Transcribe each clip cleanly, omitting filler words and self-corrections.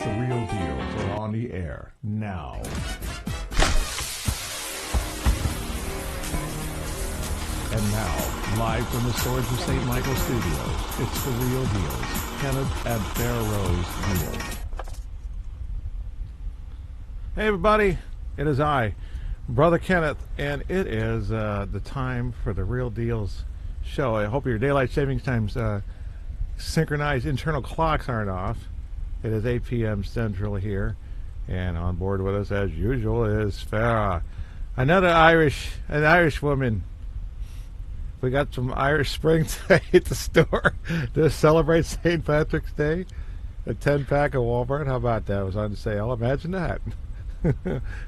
The Real Deals are on the air now. And now, live from the Swords of St. Michael Studios, it's The Real Deals. Kenneth and Farah Deal. Hey everybody, it is I, Brother Kenneth, and it is the time for the Real Deals show. I hope your daylight savings times synchronized internal clocks aren't off. It is 8 p.m. Central here, and on board with us as usual is Farah, an Irish woman. We got some Irish Spring today at the store to celebrate St. Patrick's Day. A 10-pack at Walmart. How about that? It was on sale. Imagine that.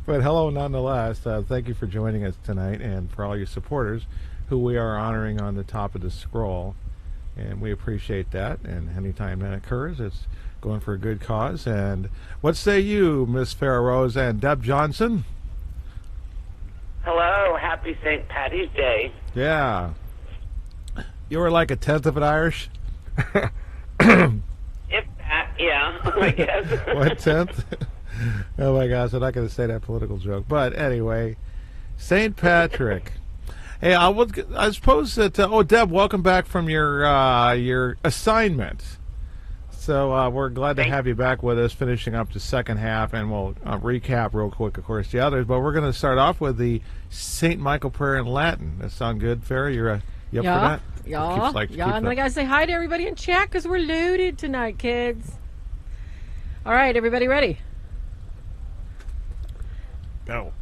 But hello nonetheless. Thank you for joining us tonight, and for all your supporters who we are honoring on the top of the scroll. And we appreciate that. And anytime that occurs, it's going for a good cause. And what say you, Miss Farah Rose and Deb Johnson? Hello. Happy St. Patty's Day. Yeah. You were like a tenth of an Irish? If that, yeah, I guess. 1/10? Oh my gosh, I'm not going to say that political joke. But anyway, St. Patrick. Hey, I suppose that, Deb, welcome back from your assignment. So we're glad to have you back with us, finishing up the second half, and we'll recap real quick, of course, the others. But we're going to start off with the St. Michael prayer in Latin. That sound good, Farah? You up for that? Yeah, and I got to say hi to everybody in chat because we're loaded tonight, kids. All right, everybody ready? Go.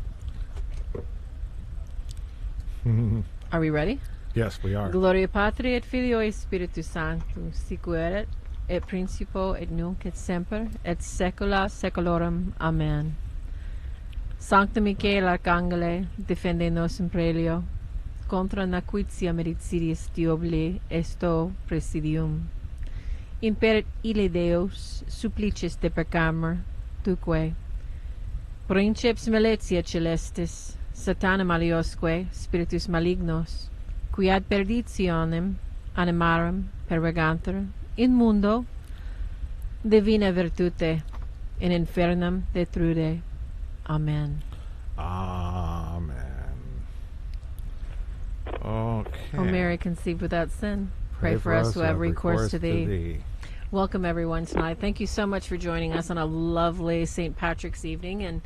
Are we ready? Yes, we are. Gloria Patri et Filio et Spiritus Sanctus, sic erat et principio et nunc et semper et saecula saeculorum. Amen. Sancta Michael Arcangele, defende nos in prelio, contra naquitia meritiis diobli esto presidium. Imperit ille Deus, supplices de pecamur, tuque. Princeps maletia celestis, Satana maliosque, spiritus malignos, qui ad perditionem animarum pervegantur in mundo, divina virtute, in infernum detrude. Amen. Amen. Okay. O Mary, conceived without sin, pray for us who have recourse to thee. Welcome, everyone, tonight. Thank you so much for joining us on a lovely St. Patrick's evening. And,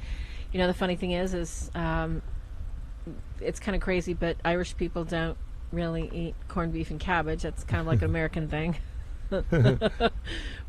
you know, the funny thing is it's kind of crazy, but Irish people don't really eat corned beef and cabbage. That's kind of like an American thing.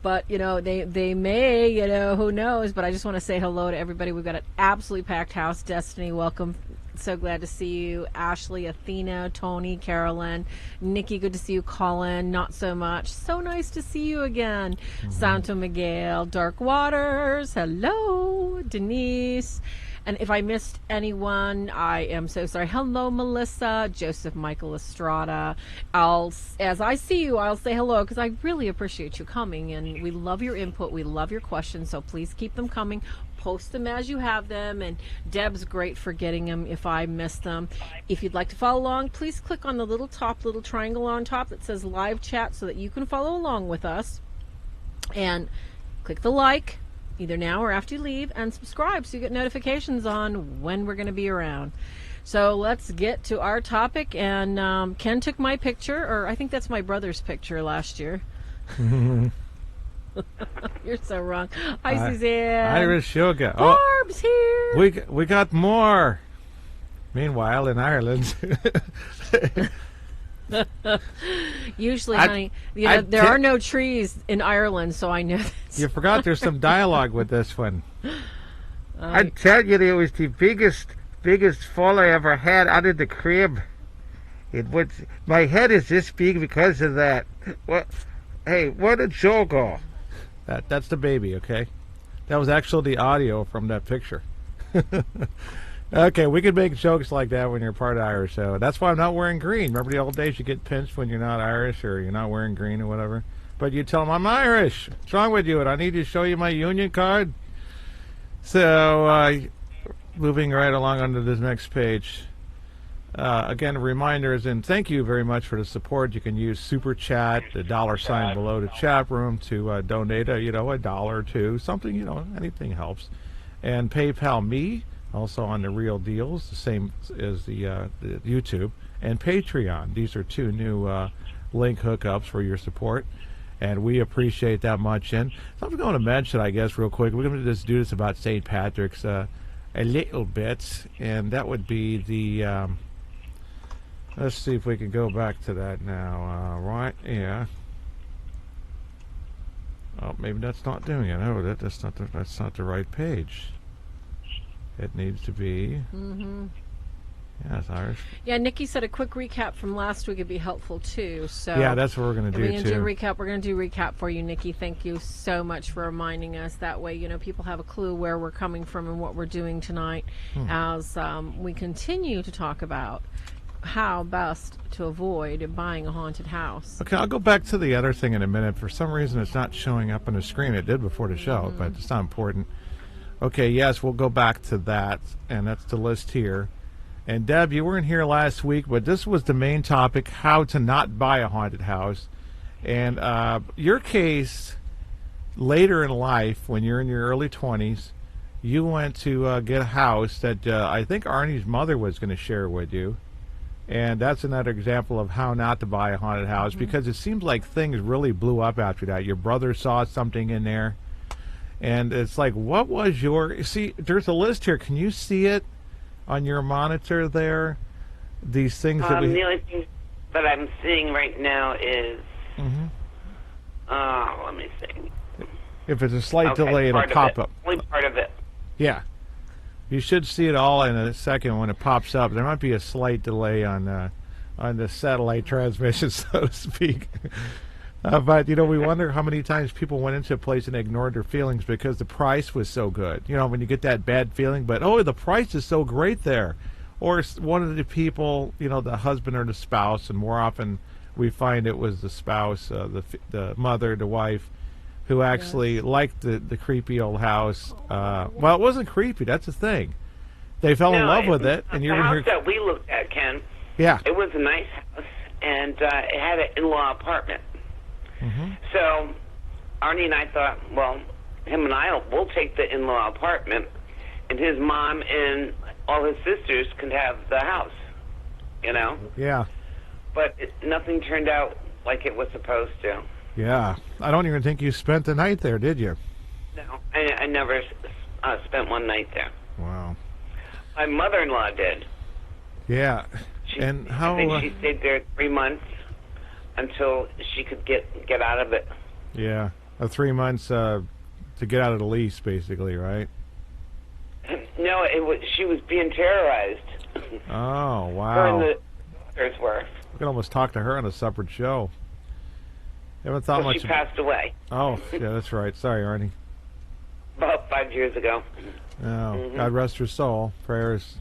But, you know, they may, you know, who knows. But I just want to say hello to everybody. We've got an absolutely packed house. Destiny, welcome. So glad to see you. Ashley, Athena, Tony, Carolyn, Nikki, good to see you. Colin, not so much. So nice to see you again. Santo Miguel, Dark Waters, hello. Denise. And if I missed anyone, I am so sorry. Hello, Melissa, Joseph Michael Estrada. As I see you, I'll say hello because I really appreciate you coming. And we love your input. We love your questions. So please keep them coming. Post them as you have them, and Deb's great for getting them if I miss them. If you'd like to follow along, please click on the little triangle on top that says live chat so that you can follow along with us, and click the like either now or after you leave, and subscribe so you get notifications on when we're going to be around. So let's get to our topic. And Ken took my picture, or I think that's my brother's picture last year. You're so wrong. Hi, Suzanne. Irish yoga. Barb's here. We got more. Meanwhile, in Ireland. Usually, honey, you know, there are no trees in Ireland, so I know that. You forgot there's some dialogue with this one. I tell you, it was the biggest fall I ever had out of the crib. My head is this big because of that. What? Hey, where did Joe go? That's the baby, okay? That was actually the audio from that picture. Okay, we can make jokes like that when you're part Irish, so that's why I'm not wearing green. Remember the old days you get pinched when you're not Irish or you're not wearing green or whatever? But you tell them, I'm Irish. What's wrong with you? And I need to show you my union card. So, moving right along onto this next page. Again, reminders, and thank you very much for the support. You can use Super Chat, the $ below the chat room to donate a $1 or $2, something, anything helps. And PayPal me, also on the Real Deals, the same as the YouTube, and Patreon. These are two new link hookups for your support, and we appreciate that much. And something I'm going to mention, I guess, real quick. We're going to just do this about St. Patrick's a little bit, and that would be the... let's see if we can go back to that now. Right, yeah. Oh, maybe that's not doing it. Oh, that's not the right page. It needs to be. Mm-hmm. Yes, Irish. Yeah, Nikki said a quick recap from last week would be helpful too. So yeah, that's what we're going to do too. We're going to do recap for you, Nikki. Thank you so much for reminding us. That way, people have a clue where we're coming from and what we're doing tonight, as we continue to talk about how best to avoid buying a haunted house. Okay, I'll go back to the other thing in a minute. For some reason, it's not showing up on the screen. It did before the show, but it's not important. Okay, yes, we'll go back to that, and that's the list here. And Deb, you weren't here last week, but this was the main topic, how to not buy a haunted house. And your case, later in life, when you're in your early 20s, you went to get a house that I think Arnie's mother was going to share with you. And that's another example of how not to buy a haunted house, because it seems like things really blew up after that. Your brother saw something in there. And it's like, what was see, there's a list here. Can you see it on your monitor there? These things that the only thing that I'm seeing right now is, let me see. If it's a slight delay, it'll pop up. Only part of it. Yeah. You should see it all in a second when it pops up. There might be a slight delay on the satellite transmission, so to speak. But, we wonder how many times people went into a place and ignored their feelings because the price was so good. When you get that bad feeling, but, the price is so great there. Or one of the people, the husband or the spouse, and more often we find it was the spouse, the mother, the wife, who actually liked the creepy old house. Well, it wasn't creepy. That's the thing. They fell in love with it. And the house that we looked at, Ken, it was a nice house, and it had an in-law apartment. So Arnie and I thought, well, him and I will take the in-law apartment, and his mom and all his sisters can have the house, Yeah. But nothing turned out like it was supposed to. Yeah. I don't even think you spent the night there, did you? No, I never spent one night there. Wow. My mother-in-law did. Yeah. And how? I think she stayed there 3 months until she could get out of it. Yeah, 3 months to get out of the lease, basically, right? No, she was being terrorized. Oh, wow. Her and the daughters were. We could almost talk to her on a separate show. Haven't thought much. She passed away. Oh, yeah, that's right. Sorry, Arnie. About 5 years ago. Oh, God rest her soul. Prayers.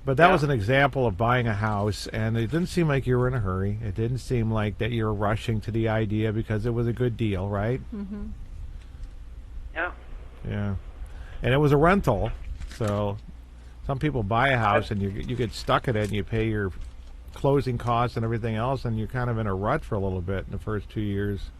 But that was an example of buying a house, and it didn't seem like you were in a hurry. It didn't seem like that you were rushing to the idea because it was a good deal, right? Yeah. Yeah. And it was a rental, so some people buy a house and you get stuck in it and you pay your closing costs and everything else, and you're kind of in a rut for a little bit in the first 2 years.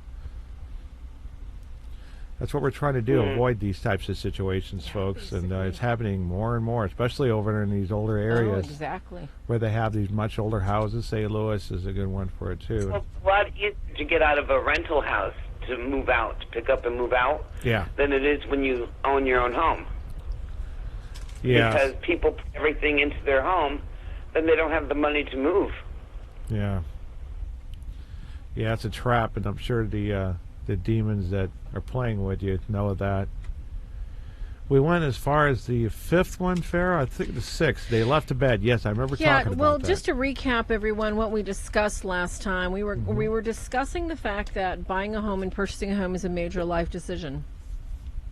That's what we're trying to do, avoid these types of situations, folks. And it's happening more and more, especially over in these older areas. Oh, exactly. Where they have these much older houses. St. Louis is a good one for it, too. Well, it's a lot easier to get out of a rental house to move out, to pick up and move out, than it is when you own your own home. Yeah. Because people put everything into their home, then they don't have the money to move. Yeah. Yeah, it's a trap, and I'm sure the demons that are playing with you know that. We went as far as the fifth one, Farah. I think the sixth. They left to bed. Yes, I remember talking about that. Well, just to recap, everyone, what we discussed last time, we were discussing the fact that buying a home and purchasing a home is a major life decision.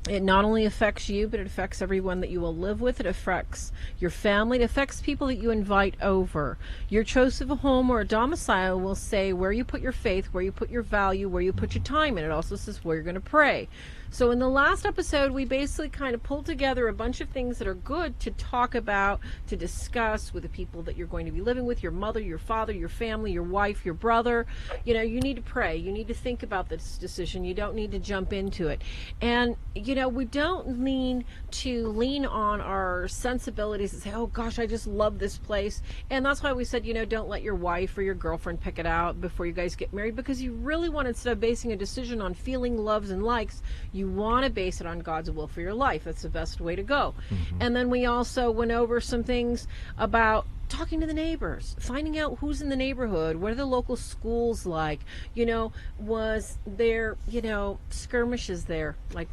It not only affects you, but it affects everyone that you will live with. It affects your family. It affects people that you invite over. Your choice of a home or a domicile will say where you put your faith, where you put your value, where you put your time, and it also says where you're going to pray. So in the last episode, we basically kind of pulled together a bunch of things that are good to talk about, to discuss with the people that you're going to be living with, your mother, your father, your family, your wife, your brother. You know, you need to pray. You need to think about this decision. You don't need to jump into it. And, you know, we don't need to lean on our sensibilities and say, oh gosh, I just love this place. And that's why we said, you know, don't let your wife or your girlfriend pick it out before you guys get married, because you really want, instead of basing a decision on feeling, loves, and likes, you want to base it on God's will for your life. That's the best way to go. And then we also went over some things about talking to the neighbors, finding out who's in the neighborhood, what are the local schools like, you know, was there, you know, skirmishes there, like,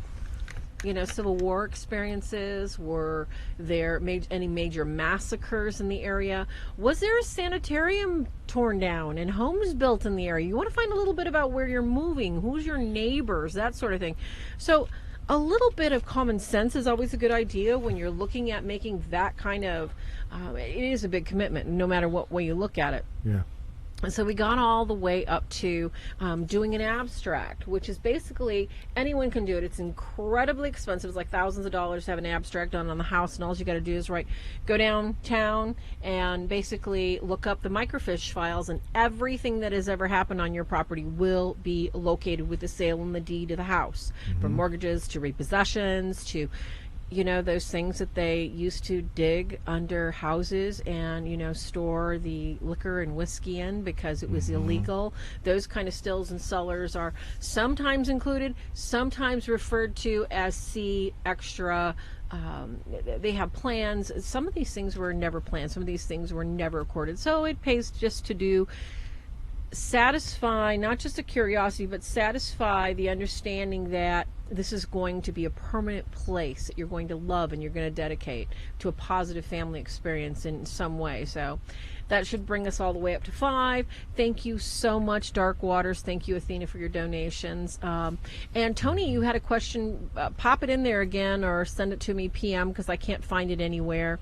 you know, Civil War experiences? Were there any major massacres in the area? Was there a sanitarium torn down and homes built in the area? You want to find a little bit about where you're moving, who's your neighbors, that sort of thing. So a little bit of common sense is always a good idea when you're looking at making that kind of, it is a big commitment, no matter what way you look at it. Yeah. So we got all the way up to doing an abstract, which is basically anyone can do it. It's incredibly expensive. It's like thousands of dollars to have an abstract done on the house, and all you got to do is go downtown and basically look up the microfiche files, and everything that has ever happened on your property will be located with the sale and the deed of the house, from mortgages to repossessions to, you know, those things that they used to dig under houses and, you know, store the liquor and whiskey in because it was illegal. Those kind of stills and cellars are sometimes included, sometimes referred to as C extra. They have plans. Some of these things were never planned. Some of these things were never recorded. So it pays just to satisfy not just a curiosity, but satisfy the understanding that this is going to be a permanent place that you're going to love and you're going to dedicate to a positive family experience in some way. So that should bring us all the way up to 5. Thank you so much, Dark Waters. Thank you, Athena, for your donations. And Tony, you had a question. Pop it in there again or send it to me PM, because I can't find it anywhere.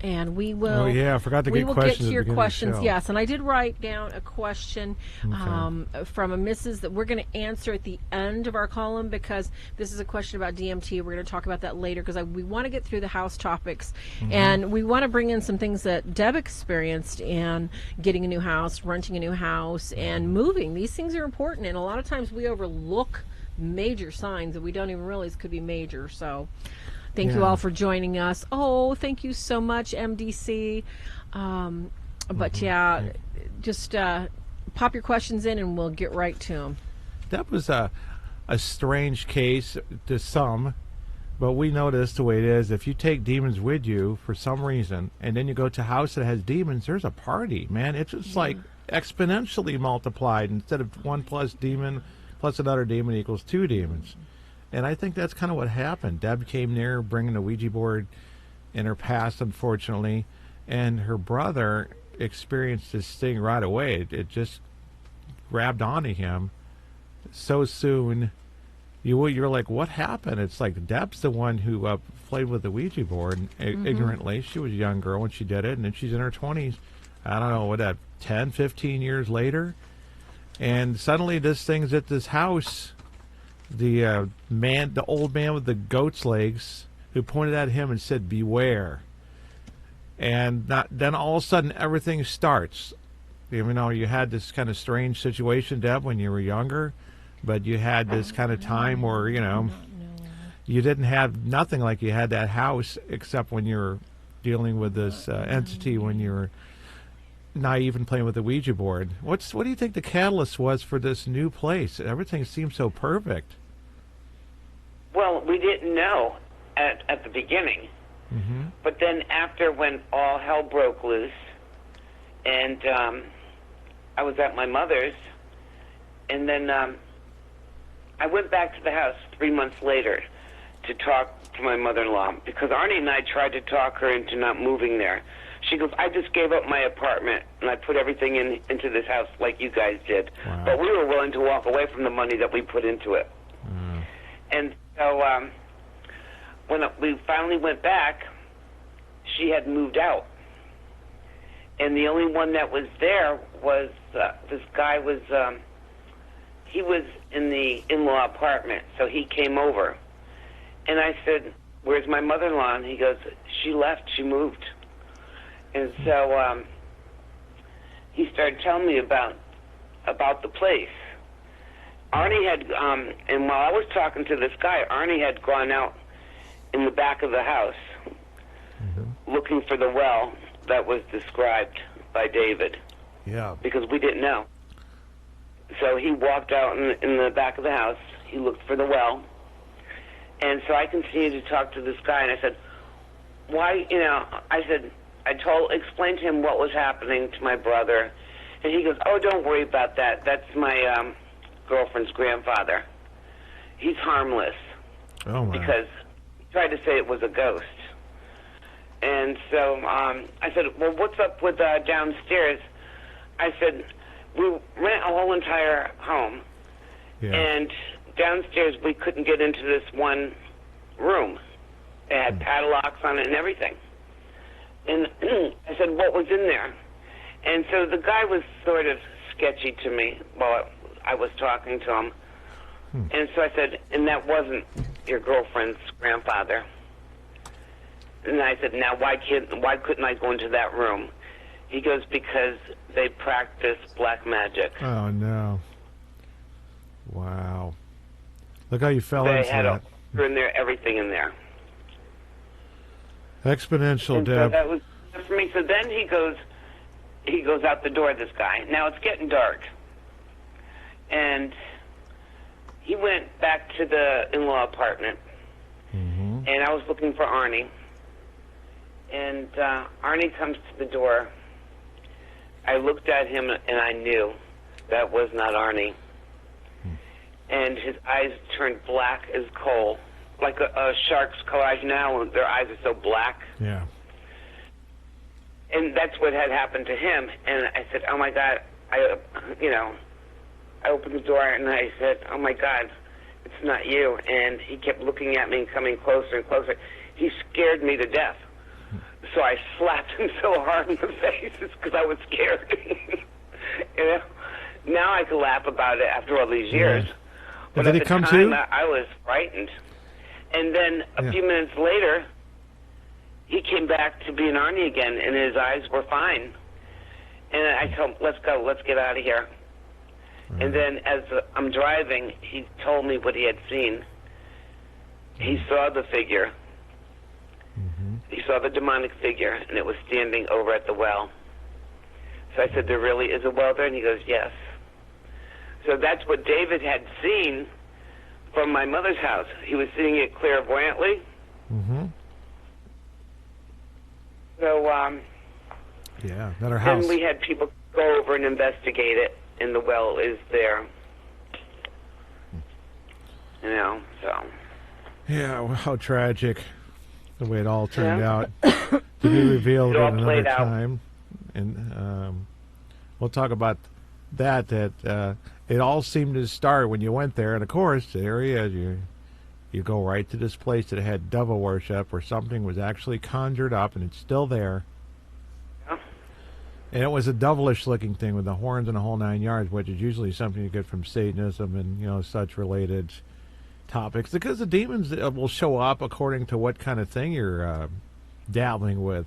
And we will. Oh yeah, I forgot to we get will questions. Get to your questions. Show. Yes, and I did write down a question from a Mrs. that we're going to answer at the end of our column, because this is a question about DMT. We're going to talk about that later, because we want to get through the house topics, and we want to bring in some things that Deb experienced in getting a new house, renting a new house, and moving. These things are important, and a lot of times we overlook major signs that we don't even realize could be major. So. Thank you all for joining us. Oh, thank you so much, MDC. But yeah, just pop your questions in and we'll get right to them. That was a strange case to some, but we noticed the way it is. If you take demons with you for some reason, and then you go to a house that has demons, there's a party, man. It's just like exponentially multiplied. Instead of 1 plus demon plus another demon equals 2 demons. And I think that's kind of what happened. Deb came near bringing a Ouija board in her past, unfortunately, and her brother experienced this thing right away. It just grabbed onto him so soon. You're like, what happened? It's like Deb's the one who played with the Ouija board ignorantly. She was a young girl when she did it, and then she's in her 20s. I don't know, 10, 15 years later? And suddenly this thing's at this house. The old man with the goat's legs, who pointed at him and said, "Beware." And then all of a sudden everything starts. You know, you had this kind of strange situation, Deb, when you were younger, but you had this kind of time where, you know, you didn't have nothing like you had that house, except when you were dealing with this entity, when you were naive and playing with the Ouija board. What do you think the catalyst was for this new place? Everything seemed so perfect. Well, we didn't know at the beginning. But then after, when all hell broke loose, and I was at my mother's, and then I went back to the house 3 months later to talk to my mother-in-law, because Arnie and I tried to talk her into not moving there. She goes, "I just gave up my apartment and I put everything into this house like you guys did." Wow. But we were willing to walk away from the money that we put into it. And so when we finally went back, she had moved out. And the only one that was there was this guy he was in the in-law apartment, so he came over. And I said, where's my mother-in-law? And he goes, she left, she moved. And so he started telling me about the place. Arnie had, and while I was talking to this guy, Arnie had gone out in the back of the house looking for the well that was described by David. Yeah. Because we didn't know. So he walked out in the back of the house. He looked for the well. And so I continued to talk to this guy, and I said, why, explained to him what was happening to my brother. And he goes, oh, don't worry about that. That's my girlfriend's grandfather. He's harmless. Oh, my. Because he tried to say it was a ghost. And so I said, well, what's up with downstairs? I said, we rent a whole entire home, and downstairs we couldn't get into this one room. It had padlocks on it and everything. And I said, what was in there? And so the guy was sort of sketchy to me while I was talking to him. And so I said, and that wasn't your girlfriend's grandfather. And I said, now why couldn't I go into that room? He goes, because they practice black magic. Oh, no. Wow. Look how you fell they into had that. In there, everything in there. Exponential, and Deb. So that was for me. So then he goes out the door, this guy. Now it's getting dark. And he went back to the in-law apartment. And I was looking for Arnie. And Arnie comes to the door. I looked at him, and I knew that was not Arnie. And his eyes turned black as coal, like a shark's color. Now their eyes are so black. Yeah. And that's what had happened to him. And I said, oh, my God. I opened the door, and I said, oh, my God, it's not you. And he kept looking at me and coming closer and closer. He scared me to death. So I slapped him so hard in the face because I was scared. Now I can laugh about it after all these years. But did at he the come time, to? I was frightened. And then a few minutes later, he came back to being Arnie again, and his eyes were fine. And I told him, let's go, let's get out of here. And then as I'm driving, he told me what he had seen. He saw the figure. He saw the demonic figure, and it was standing over at the well. So I said, there really is a well there? And he goes, yes. So that's what David had seen from my mother's house. He was seeing it clairvoyantly. So, at our house. then we had people go over and investigate it, and the well is there. So. Yeah, well, how tragic. The way it all turned out to be revealed at another time. And we'll talk about that it all seemed to start when you went there. And, of course, there he is. You go right to this place that had devil worship, where something was actually conjured up, and it's still there. Yeah. And it was a devilish-looking thing with the horns and the whole 9 yards, which is usually something you get from Satanism and, such related topics, because the demons will show up according to what kind of thing you're dabbling with,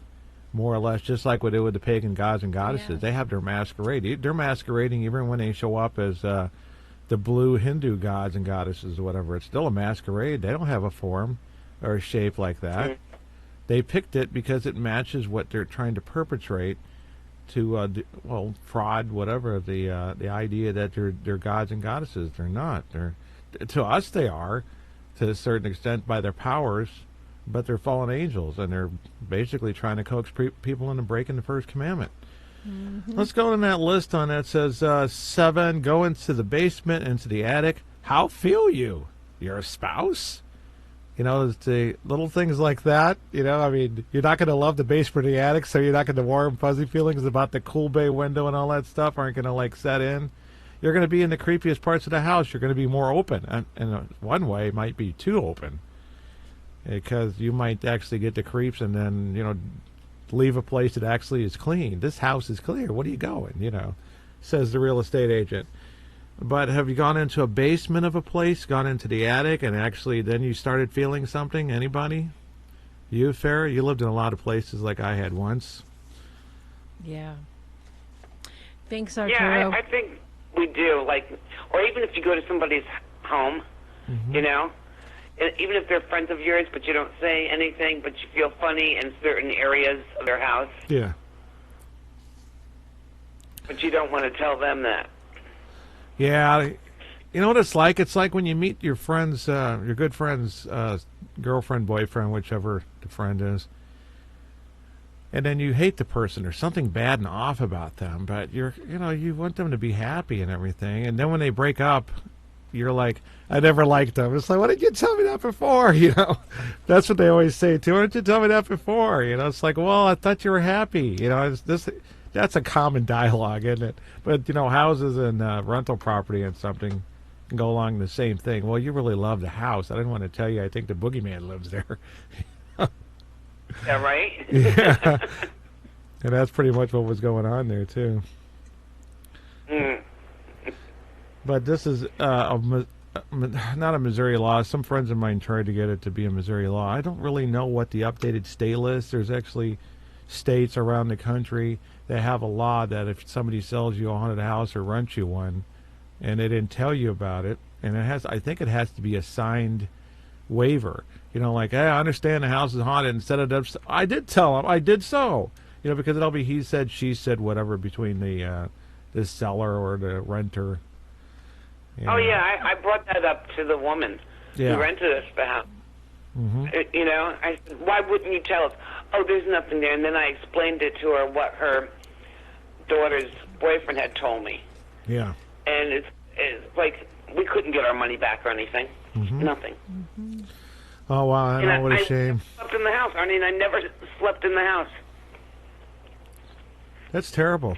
more or less, just like we do with the pagan gods and goddesses. Yeah. They have their masquerade. They're masquerading even when they show up as the blue Hindu gods and goddesses or whatever. It's still a masquerade. They don't have a form or a shape like that. They picked it because it matches what they're trying to perpetrate to, fraud, whatever, the idea that they're gods and goddesses. They're not. To us, they are, to a certain extent, by their powers, but they're fallen angels, and they're basically trying to coax people into breaking the first commandment. Let's go on that list on that. It says 7, go into the basement, into the attic. How feel you? Your spouse? It's the little things like that. You're not going to love the basement or the attic, so you're not going to warm, fuzzy feelings about the cool bay window and all that stuff aren't going to, set in. You're going to be in the creepiest parts of the house. You're going to be more open. And one way might be too open, because you might actually get the creeps and then, leave a place that actually is clean. This house is clear. What are you going, says the real estate agent. But have you gone into a basement of a place, gone into the attic, and actually then you started feeling something? Anybody? You, Farah? You lived in a lot of places like I had once. Yeah. Thanks, Arturo. Yeah, I think we do. Like, or even if you go to somebody's home, you know, even if they're friends of yours, but you don't say anything, but you feel funny in certain areas of their house. Yeah. But you don't want to tell them that. Yeah. You know what it's like? It's like when you meet your friends, your good friend's girlfriend, boyfriend, whichever the friend is, and then you hate the person. There's something bad and off about them, but you want them to be happy and everything. And then when they break up, you're like, I never liked them. It's like, why didn't you tell me that before? You know, that's what they always say too. Why didn't you tell me that before? You know, it's like, well, I thought you were happy. You know, that's a common dialogue, isn't it? But, you know, houses and rental property and something can go along the same thing. Well, you really love the house. I didn't want to tell you I think the boogeyman lives there. Yeah, right? Yeah. And that's pretty much what was going on there, too. But this is not a Missouri law. Some friends of mine tried to get it to be a Missouri law. I don't really know what the updated state list. There's actually states around the country that have a law that if somebody sells you a haunted house or rents you one, and they didn't tell you about it, and I think it has to be a signed waiver. You know, like, hey, I understand the house is haunted. Instead of I did tell them, I did so. You know, because it'll be he said, she said, whatever between the seller or the renter. You know. Oh yeah, I brought that up to the woman who rented us the house. You know, I said, why wouldn't you tell us? Oh, there's nothing there. And then I explained it to her what her daughter's boyfriend had told me. Yeah. And it's like we couldn't get our money back or anything. Nothing. Oh wow, I know, what a shame. I slept in the house. I mean, I never slept in the house. That's terrible.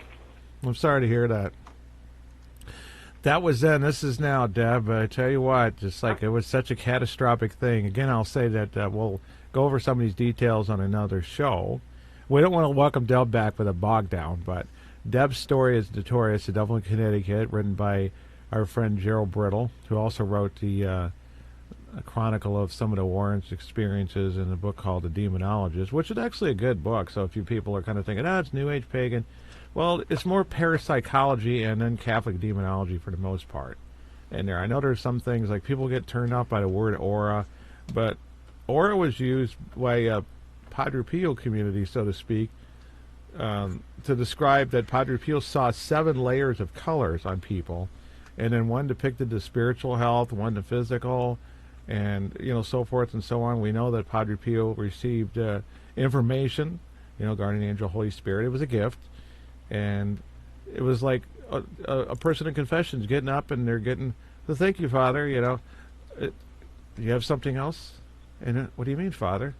I'm sorry to hear that. That was then. This is now, Deb. I tell you what, just like it was such a catastrophic thing. Again, I'll say that we'll go over some of these details on another show. We don't want to welcome Deb back with a bog down, but Deb's story is notorious. The Devil in Connecticut, written by our friend Gerald Brittle, who also wrote the a chronicle of some of the Warrens' experiences in a book called The Demonologist, which is actually a good book. So if you people are kind of thinking, it's New Age pagan, well, it's more parapsychology and then Catholic demonology for the most part. And there, I know there's some things like people get turned off by the word aura, but aura was used by a Padre Pio community, so to speak, to describe that Padre Pio saw 7 layers of colors on people, and then one depicted the spiritual health, one the physical, and so forth and so on. We know that Padre Pio received information, guardian angel, Holy Spirit. It was a gift, and it was like a person in confessions getting up and they're getting, thank you, Father. Do you have something else? And what do you mean, Father?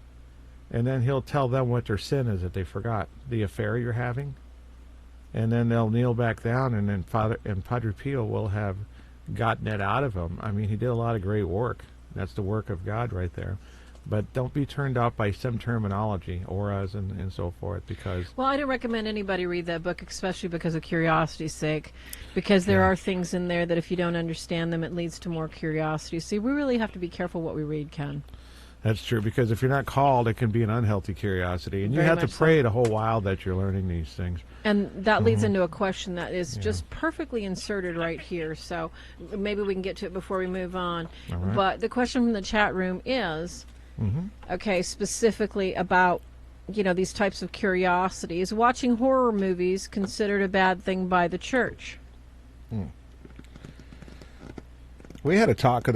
And then he'll tell them what their sin is that they forgot, the affair you're having. And then they'll kneel back down, and then Padre Pio will have gotten it out of them. I mean, he did a lot of great work. That's the work of God right there. But don't be turned off by some terminology, auras and so forth, because... Well, I don't recommend anybody read that book, especially because of curiosity's sake, because there are things in there that if you don't understand them, it leads to more curiosity. So we really have to be careful what we read, Ken. That's true, because if you're not called, it can be an unhealthy curiosity. And you have to pray the whole while that you're learning these things. And that leads into a question that is just perfectly inserted right here. So maybe we can get to it before we move on. Right. But the question from the chat room is, okay, specifically about, these types of curiosities. Watching horror movies considered a bad thing by the church? We had a talk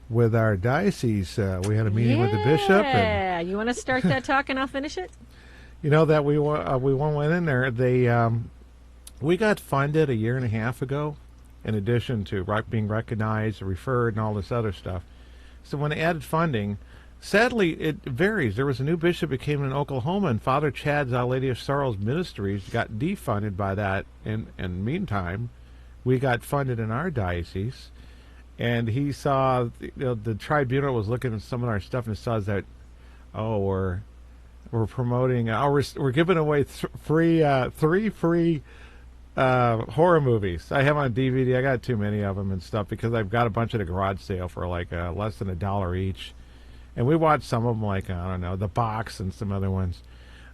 with our diocese. We had a meeting with the bishop. Yeah, you want to start that talk and I'll finish it? That we went in there. We got funded a year and a half ago, in addition to being recognized, referred, and all this other stuff. So when they added funding, sadly, it varies. There was a new bishop that came in Oklahoma, and Father Chad's Our Lady of Sorrows Ministries got defunded by that. And meantime, we got funded in our diocese. And he saw, the tribunal was looking at some of our stuff and saw that, we're promoting, we're giving away 3 free horror movies. I have on DVD. I got too many of them and stuff because I've got a bunch at a garage sale for like less than $1 each. And we watched some of them, like, I don't know, The Box and some other ones.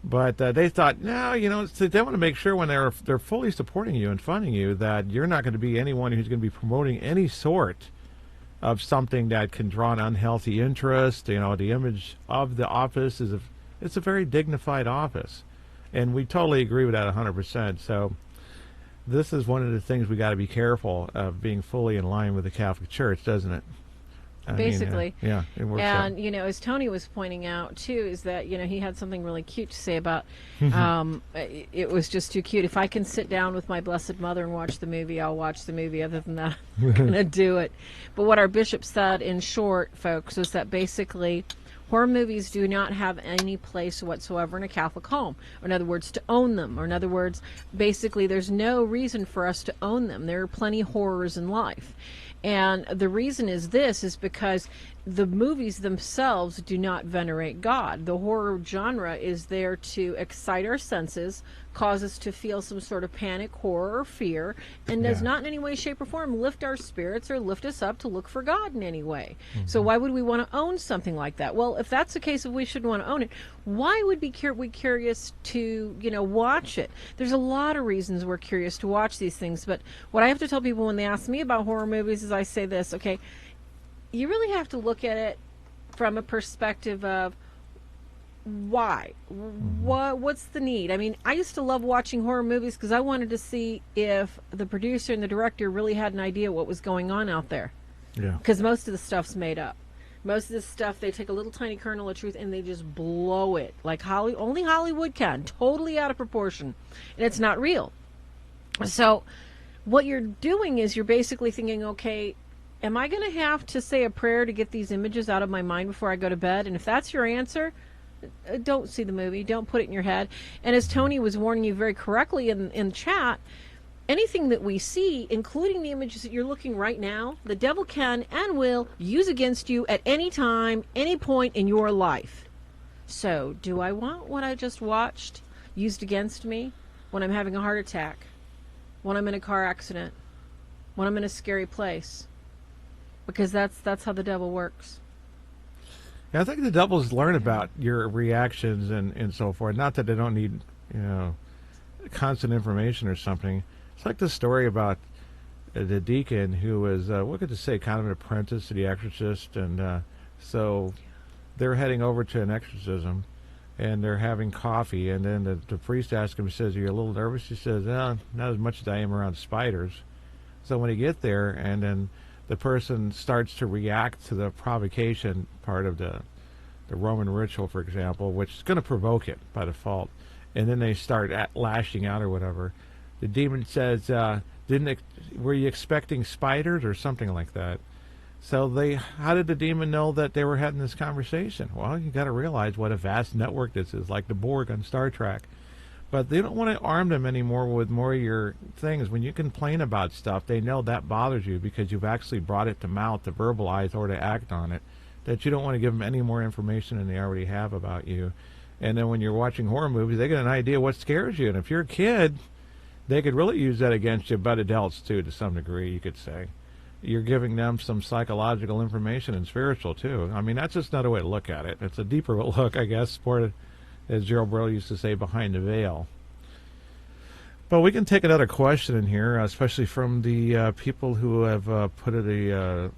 But they thought, no, so they want to make sure when they're fully supporting you and funding you that you're not going to be anyone who's going to be promoting any sort of something that can draw an unhealthy interest. The image of the office it's a very dignified office. And we totally agree with that 100%. So this is one of the things we got to be careful of, being fully in line with the Catholic Church, doesn't it? Basically. Yeah, it works and, out. As Tony was pointing out, too, is that, he had something really cute to say about, it was just too cute. If I can sit down with my Blessed Mother and watch the movie, I'll watch the movie. Other than that, I'm going to do it. But what our bishop said, in short, folks, was that basically horror movies do not have any place whatsoever in a Catholic home. Or in other words, to own them. Or in other words, basically, there's no reason for us to own them. There are plenty of horrors in life. And the reason is because the movies themselves do not venerate God. The horror genre is there to excite our senses, cause us to feel some sort of panic, horror, or fear, and does not in any way, shape, or form lift our spirits or lift us up to look for God in any way. Mm-hmm. So why would we want to own something like that? Well, if that's the case, if we shouldn't want to own it, why would we curious to, watch it? There's a lot of reasons we're curious to watch these things, but what I have to tell people when they ask me about horror movies is I say this, okay, you really have to look at it from a perspective of why? What's the need? I mean, I used to love watching horror movies because I wanted to see if the producer and the director really had an idea what was going on out there. Yeah. Because most of the stuff's made up. Most of the stuff, they take a little tiny kernel of truth and they just blow it like only Hollywood can, totally out of proportion, and it's not real. So what you're doing is you're basically thinking, okay, am I going to have to say a prayer to get these images out of my mind before I go to bed? And if that's your answer, don't see the movie. Don't put it in your head. And as Tony was warning you very correctly in chat, anything that we see, including the images that you're looking right now, the devil can and will use against you at any time, any point in your life. So, do I want what I just watched used against me when I'm having a heart attack, when I'm in a car accident, when I'm in a scary place? Because that's how the devil works. Yeah, I think the devils learn about your reactions and so forth. Not that they don't need, constant information or something. It's like the story about the deacon who was, what could you say, kind of an apprentice to the exorcist. And so they're heading over to an exorcism, and they're having coffee. And then the priest asks him, he says, are you a little nervous? He says, not as much as I am around spiders. So when he get there, and then the person starts to react to the provocation part of the Roman ritual, for example, which is going to provoke it by default, and then they start lashing out or whatever. The demon says, were you expecting spiders or something like that? So how did the demon know that they were having this conversation? Well, you got to realize what a vast network this is, like the Borg on Star Trek. But they don't want to arm them anymore with more of your things. When you complain about stuff, they know that bothers you because you've actually brought it to mouth, to verbalize, or to act on it, that you don't want to give them any more information than they already have about you. And then when you're watching horror movies, they get an idea what scares you. And if you're a kid, they could really use that against you, but adults too, to some degree, you could say. You're giving them some psychological information and spiritual too. I mean, that's just another way to look at it. It's a deeper look, I guess, as Gerald Burrow used to say, behind the veil. But we can take another question in here, especially from the people who have put a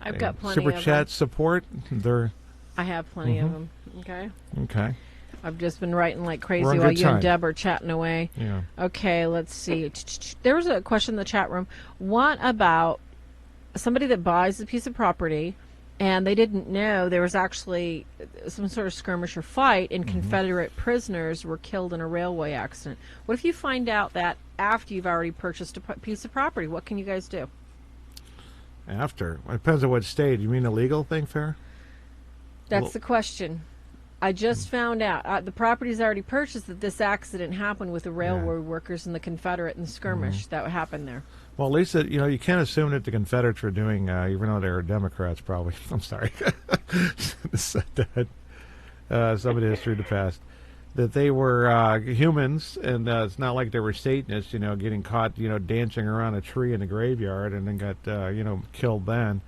super chat support. I have plenty of them. Okay. I've just been writing like crazy while you and Deb are chatting away. Yeah. Okay, let's see. There was a question in the chat room. What about somebody that buys a piece of property and they didn't know there was actually some sort of skirmish or fight and Confederate prisoners were killed in a railway accident? What if you find out that after you've already purchased a piece of property? What can you guys do? After? It depends on what state. You mean a legal thing, Farah? That's the question. I just found out the property's already purchased that this accident happened with the railroad workers and the Confederate and the skirmish that happened there. Well, at least you can't assume that the Confederates were doing, even though they were Democrats, probably. I'm sorry. Said that. Somebody has through the past. that they were humans, and it's not like they were Satanists, getting caught, dancing around a tree in the graveyard and then got, killed then.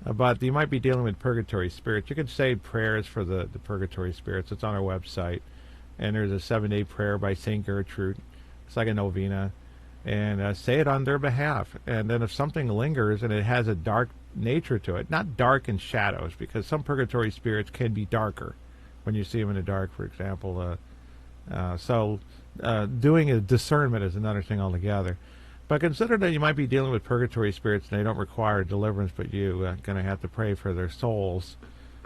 But you might be dealing with purgatory spirits. You can say prayers for the purgatory spirits. It's on our website. And there's a 7-day prayer by St. Gertrude. It's like a novena. And say it on their behalf. And then if something lingers and it has a dark nature to it, not dark in shadows, because some purgatory spirits can be darker when you see them in the dark, for example. Doing a discernment is another thing altogether. But consider that you might be dealing with purgatory spirits and they don't require deliverance, but you're going to have to pray for their souls.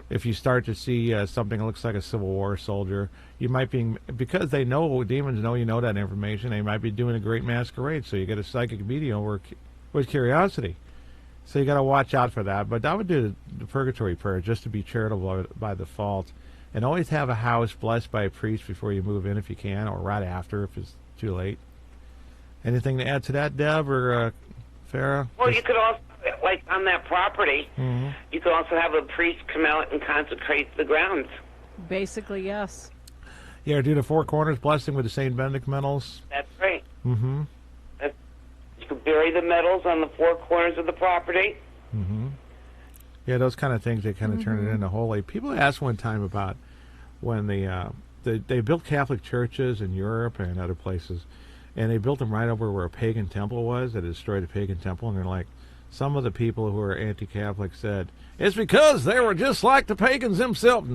If you start to see something that looks like a Civil War soldier, you might be, because they know, demons know you know that information, they might be doing a great masquerade, so you get a psychic medium with curiosity. So you got to watch out for that. But I would do the purgatory prayer just to be charitable by default. And always have a house blessed by a priest before you move in if you can, or right after if it's too late. Anything to add to that, Deb or Farah? Well, you could also, like on that property, you could also have a priest come out and consecrate the grounds. Basically, yes. Yeah, do the Four Corners blessing with the St. Benedict medals. That's right. Mm-hmm. You could bury the medals on the four corners of the property. Mm-hmm. Yeah, those kind of things, they kind of turn it into holy. People asked one time about when they built Catholic churches in Europe and other places, and they built them right over where a pagan temple was. They destroyed a pagan temple, and they're like, some of the people who are anti-Catholic said, it's because they were just like the pagans themselves.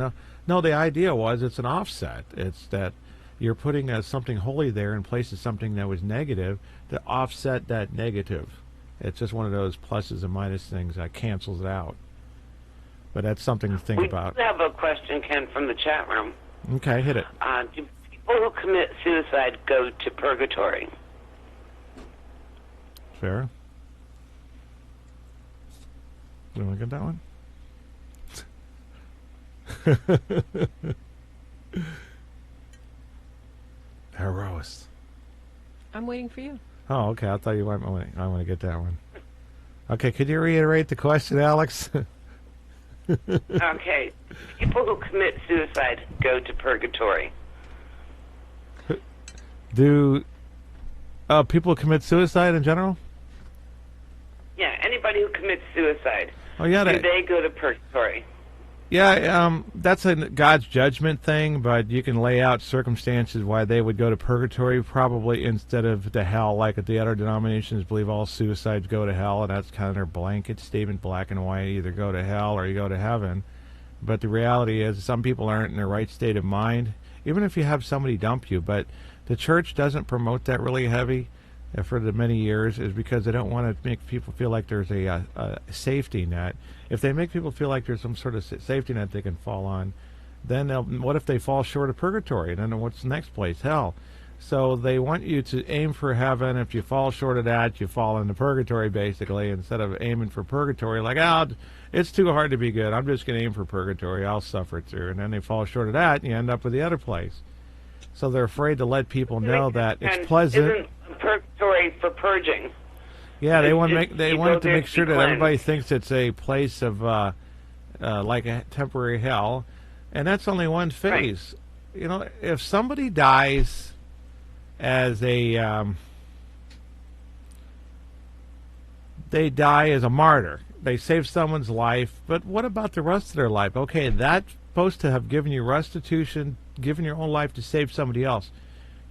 No, the idea was it's an offset. It's that you're putting something holy there in place of something that was negative to offset that negative. It's just one of those pluses and minus things that cancels it out. But that's something to think about. We have a question, Ken, from the chat room. Okay, hit it. Do people who commit suicide go to purgatory? Fair. You want to get that one? Heroes. I'm waiting for you. Oh, okay. I thought you might want to get that one. Okay, could you reiterate the question, Alex? Okay. People who commit suicide go to purgatory. Do people commit suicide in general? Yeah, anybody who commits suicide. Oh, yeah. Do they go to purgatory? Yeah, that's a God's judgment thing, but you can lay out circumstances why they would go to purgatory probably instead of to hell, like the other denominations believe all suicides go to hell, and that's kind of their blanket statement, black and white, either go to hell or you go to heaven. But the reality is some people aren't in their right state of mind, even if you have somebody dump you. But the church doesn't promote that really heavy for the many years, is because they don't want to make people feel like there's a safety net. If they make people feel like there's some sort of safety net they can fall on, then what if they fall short of purgatory? Then what's the next place? Hell. So they want you to aim for heaven. If you fall short of that, you fall into purgatory, basically, instead of aiming for purgatory. Like, it's too hard to be good. I'm just going to aim for purgatory. I'll suffer through. And then they fall short of that, and you end up with the other place. So they're afraid to let people know that it's pleasant. Isn't purgatory for purging? Yeah, they want to make sure that everybody thinks it's a place of like a temporary hell, and that's only one phase. Right. You know, if somebody dies as they die as a martyr, they save someone's life. But what about the rest of their life? Okay, that's supposed to have given you restitution, given your own life to save somebody else.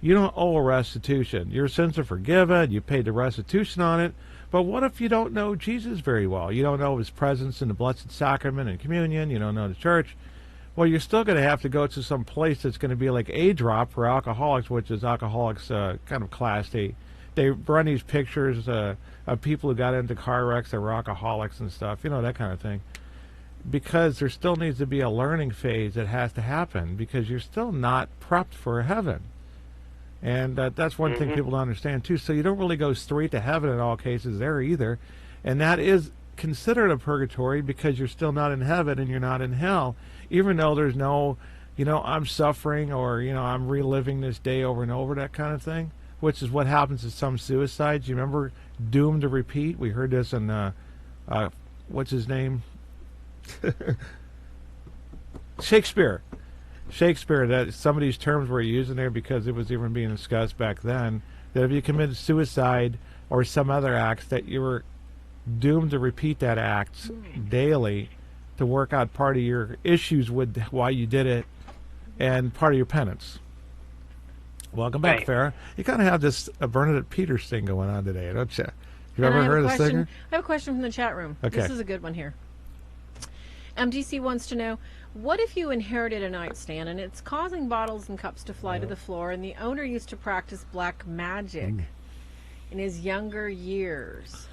You don't owe a restitution. Your sins are forgiven. You paid the restitution on it. But what if you don't know Jesus very well? You don't know his presence in the Blessed Sacrament and communion. You don't know the church. Well, you're still going to have to go to some place that's going to be like a drop for alcoholics, which is alcoholics kind of class. They run these pictures of people who got into car wrecks that were alcoholics and stuff, that kind of thing. Because there still needs to be a learning phase that has to happen, because you're still not prepped for heaven. And that's one thing people don't understand, too. So you don't really go straight to heaven in all cases there either. And that is considered a purgatory because you're still not in heaven and you're not in hell, even though there's no, I'm suffering or, I'm reliving this day over and over, that kind of thing, which is what happens to some suicides. You remember Doomed to Repeat? We heard this in, what's his name? Shakespeare. Shakespeare, that some of these terms were used in there because it was even being discussed back then, that if you committed suicide or some other acts, that you were doomed to repeat that act daily to work out part of your issues with why you did it and part of your penance. Welcome back, Farah. You kind of have this Bernadette Peters thing going on today, don't you? You ever heard of the singer? I have a question from the chat room. Okay. This is a good one here. MDC wants to know, what if you inherited a nightstand and it's causing bottles and cups to fly to the floor, and the owner used to practice black magic in his younger years?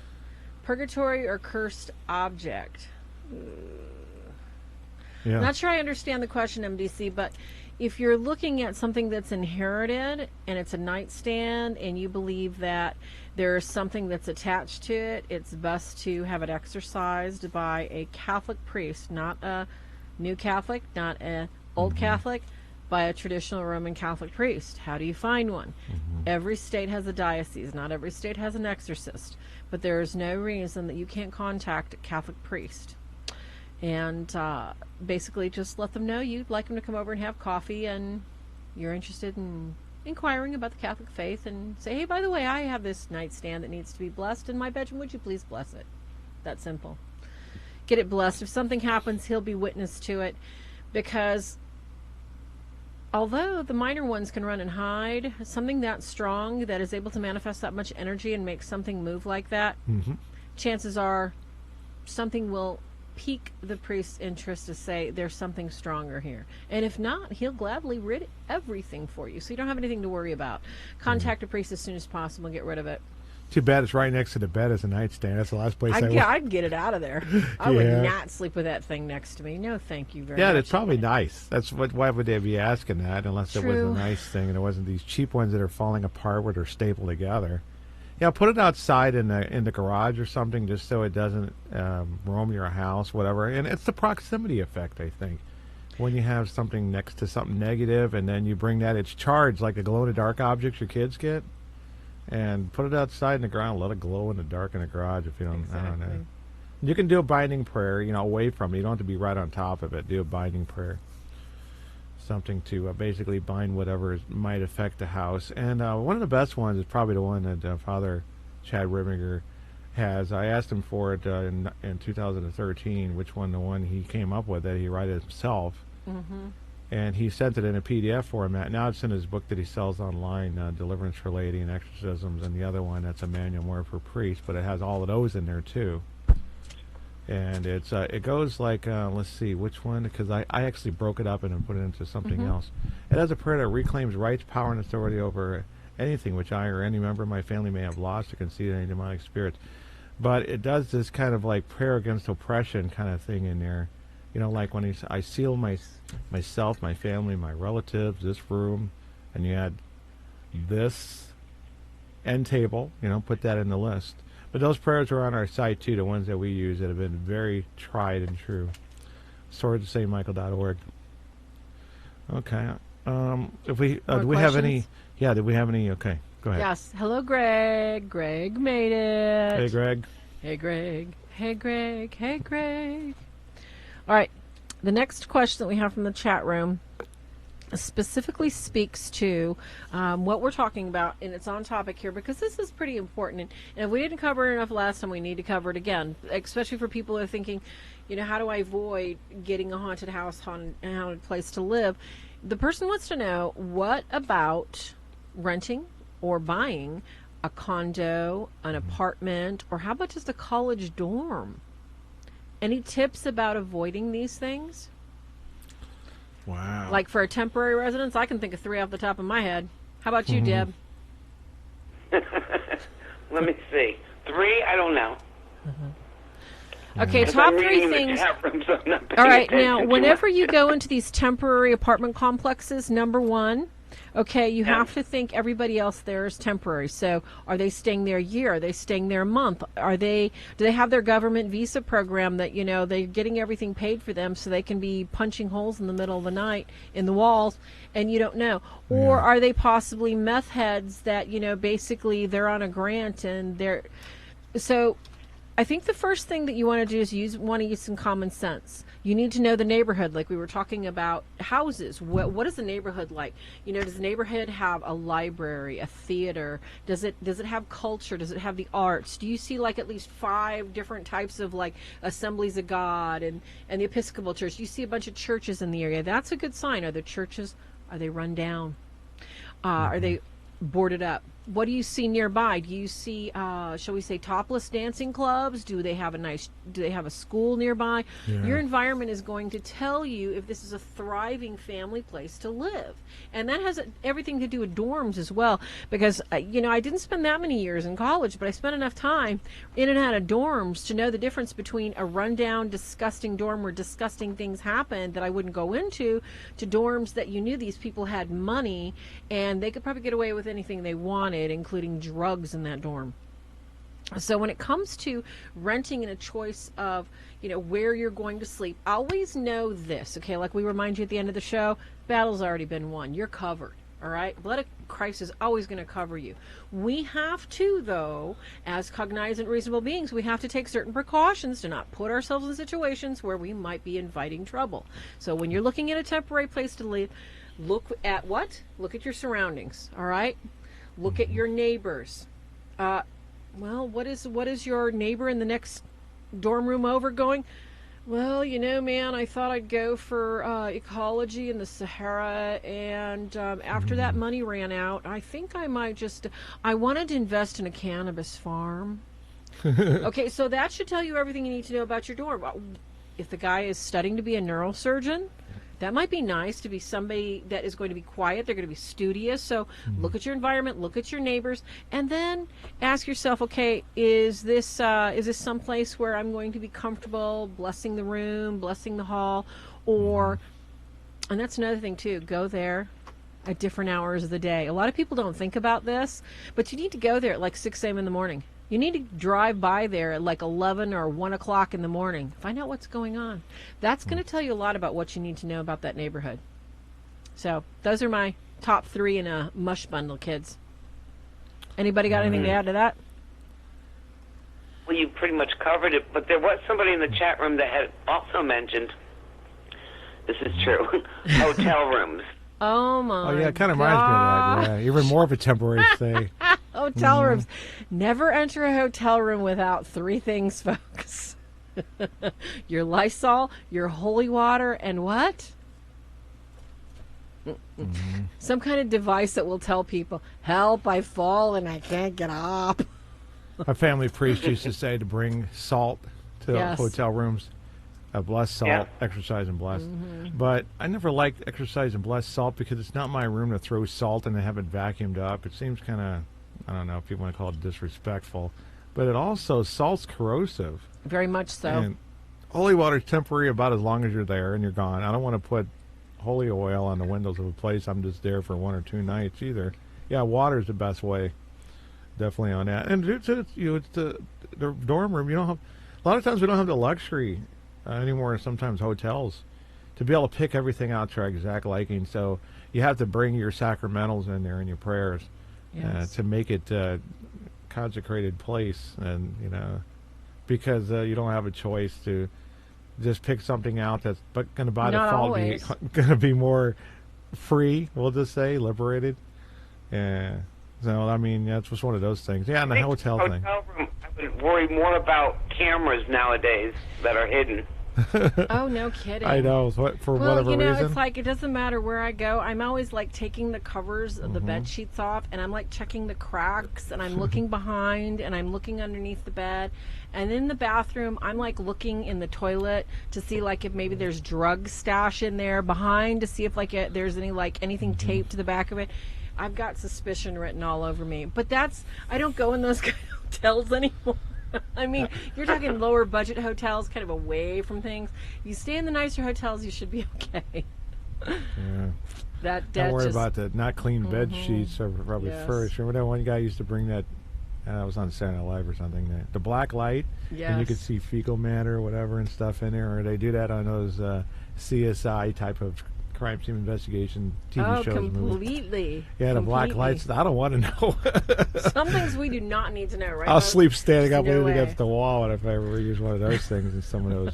Purgatory or cursed object? Yeah. I'm not sure I understand the question, MDC, but if you're looking at something that's inherited and it's a nightstand and you believe that there's something that's attached to it, it's best to have it exorcised by a Catholic priest, not a new Catholic, not an old Catholic, by a traditional Roman Catholic priest. How do you find one? Every state has a diocese. Not every state has an exorcist. But there is no reason that you can't contact a Catholic priest. And basically just let them know you'd like them to come over and have coffee and you're interested in inquiring about the Catholic faith, and say, hey, by the way, I have this nightstand that needs to be blessed in my bedroom. Would you please bless it? That simple. Get it blessed. If something happens, he'll be witness to it, because although the minor ones can run and hide, something that strong that is able to manifest that much energy and make something move like that, chances are something will pique the priest's interest to say there's something stronger here. And if not, he'll gladly rid everything for you, so you don't have anything to worry about. Contact a priest as soon as possible and get rid of it. Too bad it's right next to the bed as a nightstand. That's the last place I'd get it out of there. I would not sleep with that thing next to me. No, thank you very much. Yeah, it's probably nice. That's why would they be asking that unless it was a nice thing and it wasn't these cheap ones that are falling apart where they're stapled together. Yeah, put it outside in the garage or something, just so it doesn't roam your house, whatever. And it's the proximity effect, I think. When you have something next to something negative, and then you bring that, it's charged like the glow-in-the-dark objects your kids get, and put it outside in the ground, let it glow in the dark in the garage. If you don't, I don't know. You can do a binding prayer, away from it. You don't have to be right on top of it. Do a binding prayer. Something to basically bind whatever might affect the house. And one of the best ones is probably the one that Father Chad Riminger has. I asked him for it in 2013, which one the one he came up with that he wrote it himself. And he sent it in a PDF format. Now it's in his book that he sells online, Deliverance for Laity and Exorcisms, and the other one that's a manual more for priests, but it has all of those in there too. And it goes like, let's see, which one? Because I actually broke it up and put it into something else. It has a prayer that reclaims rights, power, and authority over anything which I or any member of my family may have lost or conceded any demonic spirits. But it does this kind of like prayer against oppression kind of thing in there. Like when I seal myself, my family, my relatives, this room, and you add this end table, put that in the list. But those prayers are on our site too, the ones that we use that have been very tried and true. swords@stmichael.org. Okay. If we do we have any? Yeah, did we have any? Okay, go ahead. Yes. Hello, Greg. Greg made it. Hey, Greg. Hey, Greg. Hey, Greg. Hey, Greg. All right. The next question that we have from the chat room specifically speaks to what we're talking about, and it's on topic here because this is pretty important. And if we didn't cover it enough last time, we need to cover it again, especially for people who are thinking, how do I avoid getting a haunted house, haunted place to live? The person wants to know, what about renting or buying a condo, an apartment, or how about just a college dorm? Any tips about avoiding these things? Wow. Like for a temporary residence, I can think of 3 off the top of my head. How about you, Deb? Let me see. 3? I don't know. Okay, top 3 things. All right, now, whenever you go into these temporary apartment complexes, number 1, okay, you have to think everybody else there is temporary. So are they staying there a year? Are they staying there a month? Do they have their government visa program that, they're getting everything paid for them so they can be punching holes in the middle of the night in the walls and you don't know? Or are they possibly meth heads that, basically they're on a grant and they're... So I think the first thing that you want to do is use some common sense. You need to know the neighborhood, like we were talking about houses. What is the neighborhood like? Does the neighborhood have a library, a theater? Does it have culture? Does it have the arts? Do you see like at least 5 different types of like Assemblies of God and the Episcopal Church? Do you see a bunch of churches in the area? That's a good sign. Are the churches, are they run down? Are they boarded up? What do you see nearby? Do you see, shall we say, topless dancing clubs? Do they have a school nearby? Yeah. Your environment is going to tell you if this is a thriving family place to live. And that has everything to do with dorms as well. Because, I didn't spend that many years in college, but I spent enough time in and out of dorms to know the difference between a rundown, disgusting dorm where disgusting things happen that I wouldn't go into, to dorms that you knew these people had money and they could probably get away with anything they wanted, including drugs in that dorm. So when it comes to renting and a choice of, where you're going to sleep, always know this, okay? Like we remind you at the end of the show, battle's already been won. You're covered, all right? Blood of Christ is always going to cover you. We have to, though, as cognizant, reasonable beings, we have to take certain precautions to not put ourselves in situations where we might be inviting trouble. So when you're looking at a temporary place to live, look at what? Look at your surroundings, all right? Look at your neighbors. What is your neighbor in the next dorm room over going? Well, man, I thought I'd go for ecology in the Sahara, and after that money ran out, I think I might I wanted to invest in a cannabis farm. Okay, so that should tell you everything you need to know about your dorm. If the guy is studying to be a neurosurgeon, that might be nice to be somebody that is going to be quiet. They're going to be studious. So look at your environment, look at your neighbors, and then ask yourself, okay, is this some place where I'm going to be comfortable blessing the room, blessing the hall, or, and that's another thing too, go there at different hours of the day. A lot of people don't think about this, but you need to go there at like 6 a.m. in the morning. You need to drive by there at like 11 or 1 o'clock in the morning. Find out what's going on. That's going to tell you a lot about what you need to know about that neighborhood. So those are my top 3 in a mush bundle, kids. Anybody got anything to add to that? Well, you pretty much covered it, but there was somebody in the chat room that had also mentioned, this is true, hotel rooms. Oh, my Oh, yeah, it kind of reminds me of that. Yeah, even more of a temporary stay. Hotel rooms. Never enter a hotel room without 3 things, folks. Your Lysol, your holy water, and what? Some kind of device that will tell people, help, I fall and I can't get up. My family priest used to say to bring salt to hotel rooms. Bless salt, exercise and bless. But I never liked exercise and bless salt because it's not my room to throw salt and have it vacuumed up. It seems kind of, I don't know if people want to call it disrespectful. But it also, salt's corrosive. Very much so. And holy water's temporary about as long as you're there and you're gone. I don't want to put holy oil on the windows of a place I'm just there for 1 or 2 nights either. Yeah, water's the best way. Definitely on that. And it's the dorm room. You don't have, a lot of times we don't have the luxury anymore, sometimes hotels, to be able to pick everything out to our exact liking. So you have to bring your sacramentals in there and your prayers to make it a consecrated place. And, because you don't have a choice to just pick something out that's going to by default be going to be more free, we'll just say, liberated. Yeah. So, I mean, that's just one of those things. Yeah, and the hotel thing. Room, I would worry more about cameras nowadays that are hidden. Oh, no kidding. I know. For whatever reason. It's like, it doesn't matter where I go. I'm always like taking the covers of the bed sheets off, and I'm like checking the cracks, and I'm looking behind, and I'm looking underneath the bed. And in the bathroom, I'm like looking in the toilet to see like if maybe there's drug stash in there behind, to see if like there's any like anything taped to the back of it. I've got suspicion written all over me. But I don't go in those kind of hotels anymore. I mean, you're talking lower budget hotels, kind of away from things. You stay in the nicer hotels, you should be okay. Yeah. Don't worry about the not clean bed sheets or probably first. Remember that one guy used to bring that, I was on Saturday Night Live or something, the black light, and you could see fecal matter or whatever and stuff in there, or they do that on those CSI type of crime scene investigation TV shows. Completely. Yeah, the black lights. I don't want to know. Some things we do not need to know, right? I'll sleep standing up leaning against the wall, and if I ever use one of those things in some of those,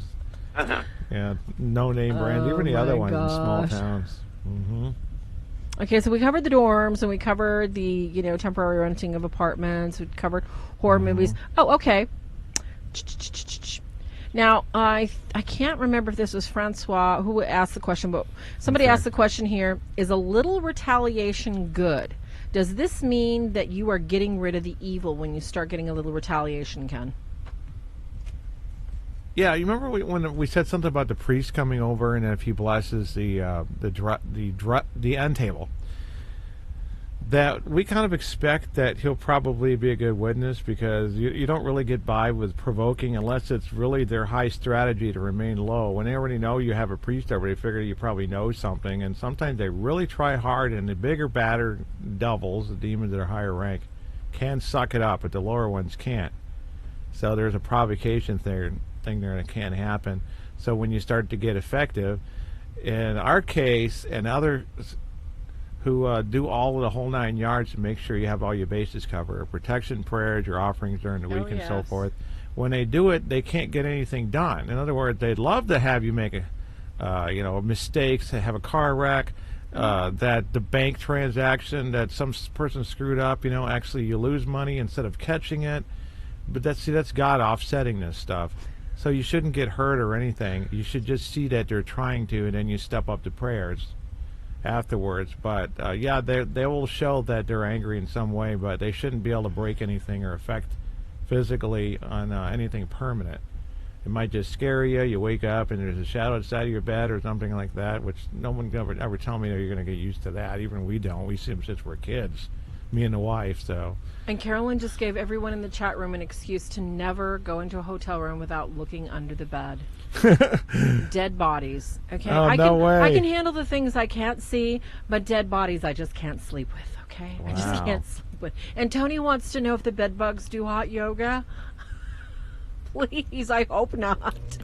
no-name brands, even the other ones in small towns. Mm-hmm. Okay, so we covered the dorms, and we covered the temporary renting of apartments. We covered horror movies. Oh, okay. Now, I can't remember if this was Francois who asked the question, but somebody asked the question here, is a little retaliation good? Does this mean that you are getting rid of the evil when you start getting a little retaliation, Ken? Yeah, you remember when we said something about the priest coming over, and if he blesses the end table, that we kind of expect that he'll probably be a good witness, because you don't really get by with provoking unless it's really their high strategy to remain low. When they already know you have a priest over, they figure you probably know something, and sometimes they really try hard, and the bigger, badder devils, the demons that are higher rank, can suck it up, but the lower ones can't. So there's a provocation thing there that can happen. So when you start to get effective, in our case and others who do all of the whole 9 yards to make sure you have all your bases covered, protection prayers, your offerings during the week, and so forth, when they do it, they can't get anything done. In other words, they'd love to have you make mistakes, have a car wreck, that the bank transaction that some person screwed up, actually you lose money instead of catching it. But that's God offsetting this stuff. So you shouldn't get hurt or anything. You should just see that they're trying to, and then you step up to prayers afterwards. But they will show that they're angry in some way, but they shouldn't be able to break anything or affect physically on anything permanent. It might just scare you. You wake up and there's a shadow outside of your bed or something like that, which no one can ever tell me that you're going to get used to that. Even we don't. We see them since we're kids, me and the wife. So. And Carolyn just gave everyone in the chat room an excuse to never go into a hotel room without looking under the bed. Dead bodies. Okay. Oh, no way. I can handle the things I can't see, but dead bodies I just can't sleep with. Okay. Wow. I just can't sleep with. And Tony wants to know if the bed bugs do hot yoga. Please, I hope not.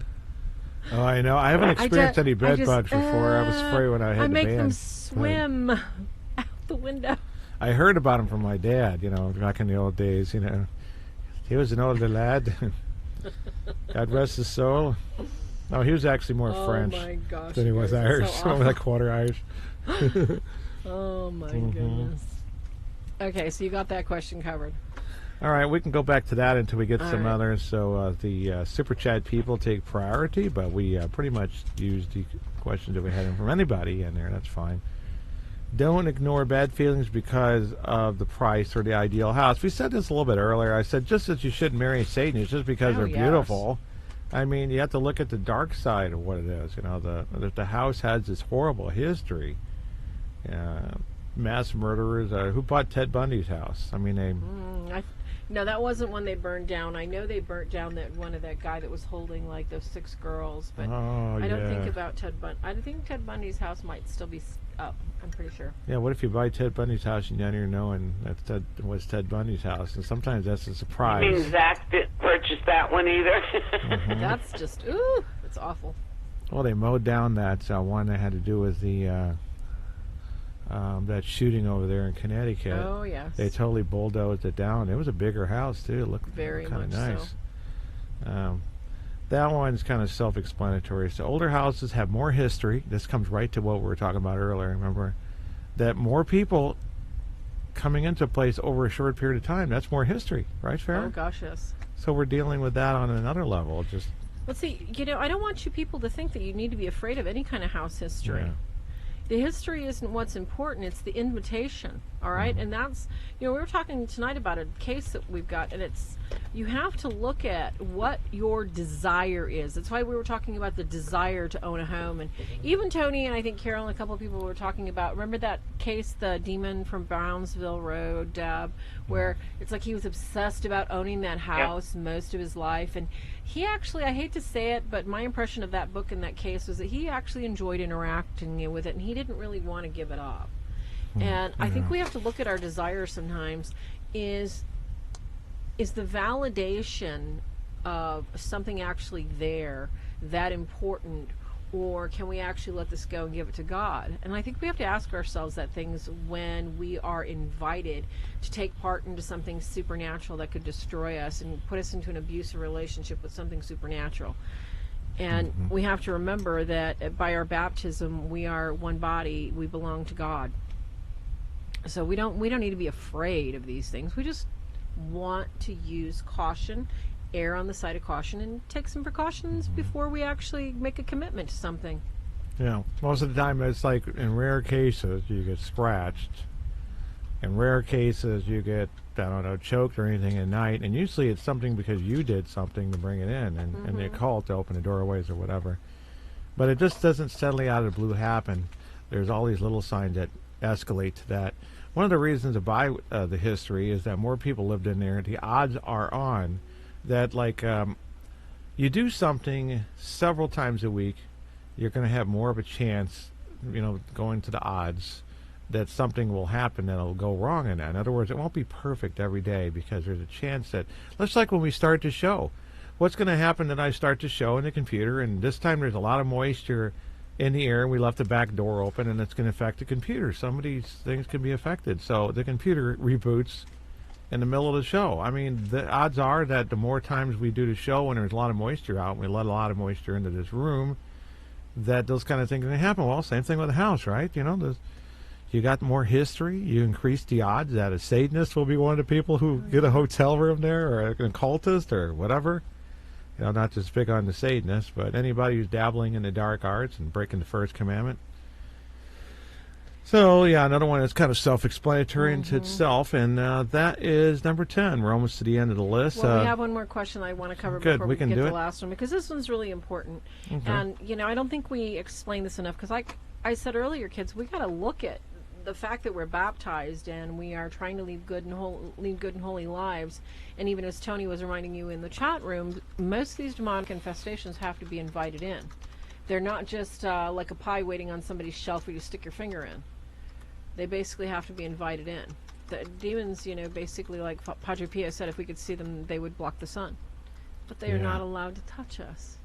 Oh, I know. I haven't experienced any bed bugs before. I was afraid when I had I the make band. them swim out the window. I heard about him from my dad, back in the old days, He was an older lad. God rest his soul. No, he was actually more French than he was Irish. So like quarter Irish. Oh, my goodness. Okay, so you got that question covered. All right, we can go back to that until we get some others. So the Super Chat people take priority, but we pretty much used the questions that we had from anybody in there. That's fine. Don't ignore bad feelings because of the price or the ideal house. We said this a little bit earlier. I said just as you shouldn't marry Satanists just because they're beautiful. I mean, you have to look at the dark side of what it is. The house has this horrible history. Mass murderers. Who bought Ted Bundy's house? I mean, No, that wasn't when they burned down. I know they burnt down that guy that was holding like those 6 girls, but I don't think about Ted Bundy. I think Ted Bundy's house might still be up. I'm pretty sure. Yeah, what if you buy Ted Bundy's house and you don't even know that was Ted Bundy's house? And sometimes that's a surprise. You mean Zach didn't purchase that one either? That's just, that's awful. Well, they mowed down that one that had to do with the that shooting over there in Connecticut. Oh, yes. They totally bulldozed it down. It was a bigger house, too. It looked very kind of much nice. So. That one's kind of self-explanatory. So older houses have more history. This comes right to what we were talking about earlier. Remember that more people coming into a place over a short period of time, that's more history, right, Farah? Oh, gosh, yes. So we're dealing with that on another level. But see, I don't want you people to think that you need to be afraid of any kind of house history. Yeah. The history isn't what's important, it's the invitation, all right? And that's, we were talking tonight about a case that we've got, and you have to look at what your desire is. That's why we were talking about the desire to own a home. And even Tony and I think Carol and a couple of people were talking about, remember that case, the demon from Brownsville Road, Deb, where it's like he was obsessed about owning that house most of his life. And he actually, I hate to say it, but my impression of that book and that case was that he actually enjoyed interacting with it, and he didn't really want to give it up. And I think we have to look at our desire sometimes. Is the validation of something actually there that important, Or can we actually let this go and give it to God? And I think we have to ask ourselves that things when we are invited to take part into something supernatural that could destroy us and put us into an abusive relationship with something supernatural. And we have to remember that by our baptism, we are one body. We belong to God. So we don't need to be afraid of these things. We just want to use caution, err on the side of caution, and take some precautions before we actually make a commitment to something. Yeah, most of the time it's like in rare cases you get scratched. In rare cases you get, I don't know, choked or anything at night, and usually it's something because you did something to bring it in, and the occult to open the doorways or whatever. But it just doesn't suddenly out of the blue happen. There's all these little signs that escalate to that. One of the reasons to buy the history is that more people lived in there. The odds are on that, like, you do something several times a week, you're going to have more of a chance, going to the odds, that something will happen that'll go wrong in that. In other words, it won't be perfect every day because there's a chance that, just like when we start the show, what's going to happen that I start the show in the computer, and this time there's a lot of moisture in the air, and we left the back door open, and it's going to affect the computer. Some of these things can be affected. So the computer reboots in the middle of the show. I mean, the odds are that the more times we do the show when there's a lot of moisture out, and we let a lot of moisture into this room, that those kind of things are going to happen. Well, same thing with the house, right? You got more history, you increase the odds that a Satanist will be one of the people who get a hotel room there, or an occultist, or whatever. Not just big on the Satanists, but anybody who's dabbling in the dark arts and breaking the first commandment. So, yeah, another one that's kind of self-explanatory into itself, and that is number 10. We're almost to the end of the list. Well, we have one more question I want to cover before we get to the last one, because this one's really important. Okay. And, I don't think we explain this enough, because like I said earlier, kids, we got to look at the fact that we're baptized and we are trying to lead good and holy lives. And even as Tony was reminding you in the chat room, most of these demonic infestations have to be invited in. They're not just like a pie waiting on somebody's shelf where you stick your finger in. They basically have to be invited in. The demons, basically, like Padre Pio said, if we could see them, they would block the sun. But they are not allowed to touch us.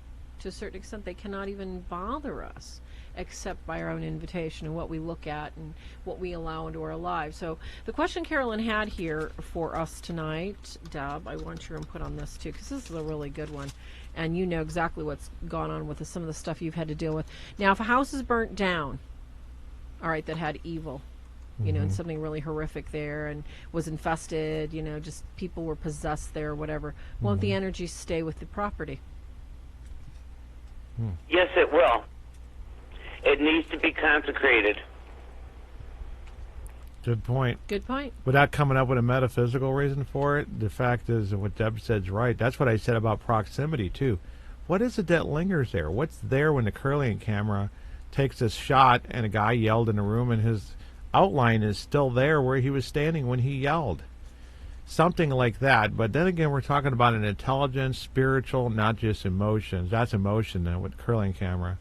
To a certain extent, they cannot even bother us, except by our own invitation and what we look at and what we allow into our lives. So the question Carolyn had here for us tonight, Deb, I want your input on this too, because this is a really good one. And you know exactly what's gone on with some of the stuff you've had to deal with. Now, if a house is burnt down, all right, that had evil, and something really horrific there and was infested, just people were possessed there or whatever, won't the energy stay with the property? Yes, it will. It needs to be consecrated. Good point. Good point. Without coming up with a metaphysical reason for it, the fact is, and what Deb said is right. That's what I said about proximity, too. What is it that lingers there? What's there when the Curling camera takes a shot and a guy yelled in the room and his outline is still there where he was standing when he yelled? Something like that. But then again, we're talking about an intelligence, spiritual, not just emotions. That's emotion then with Curling camera.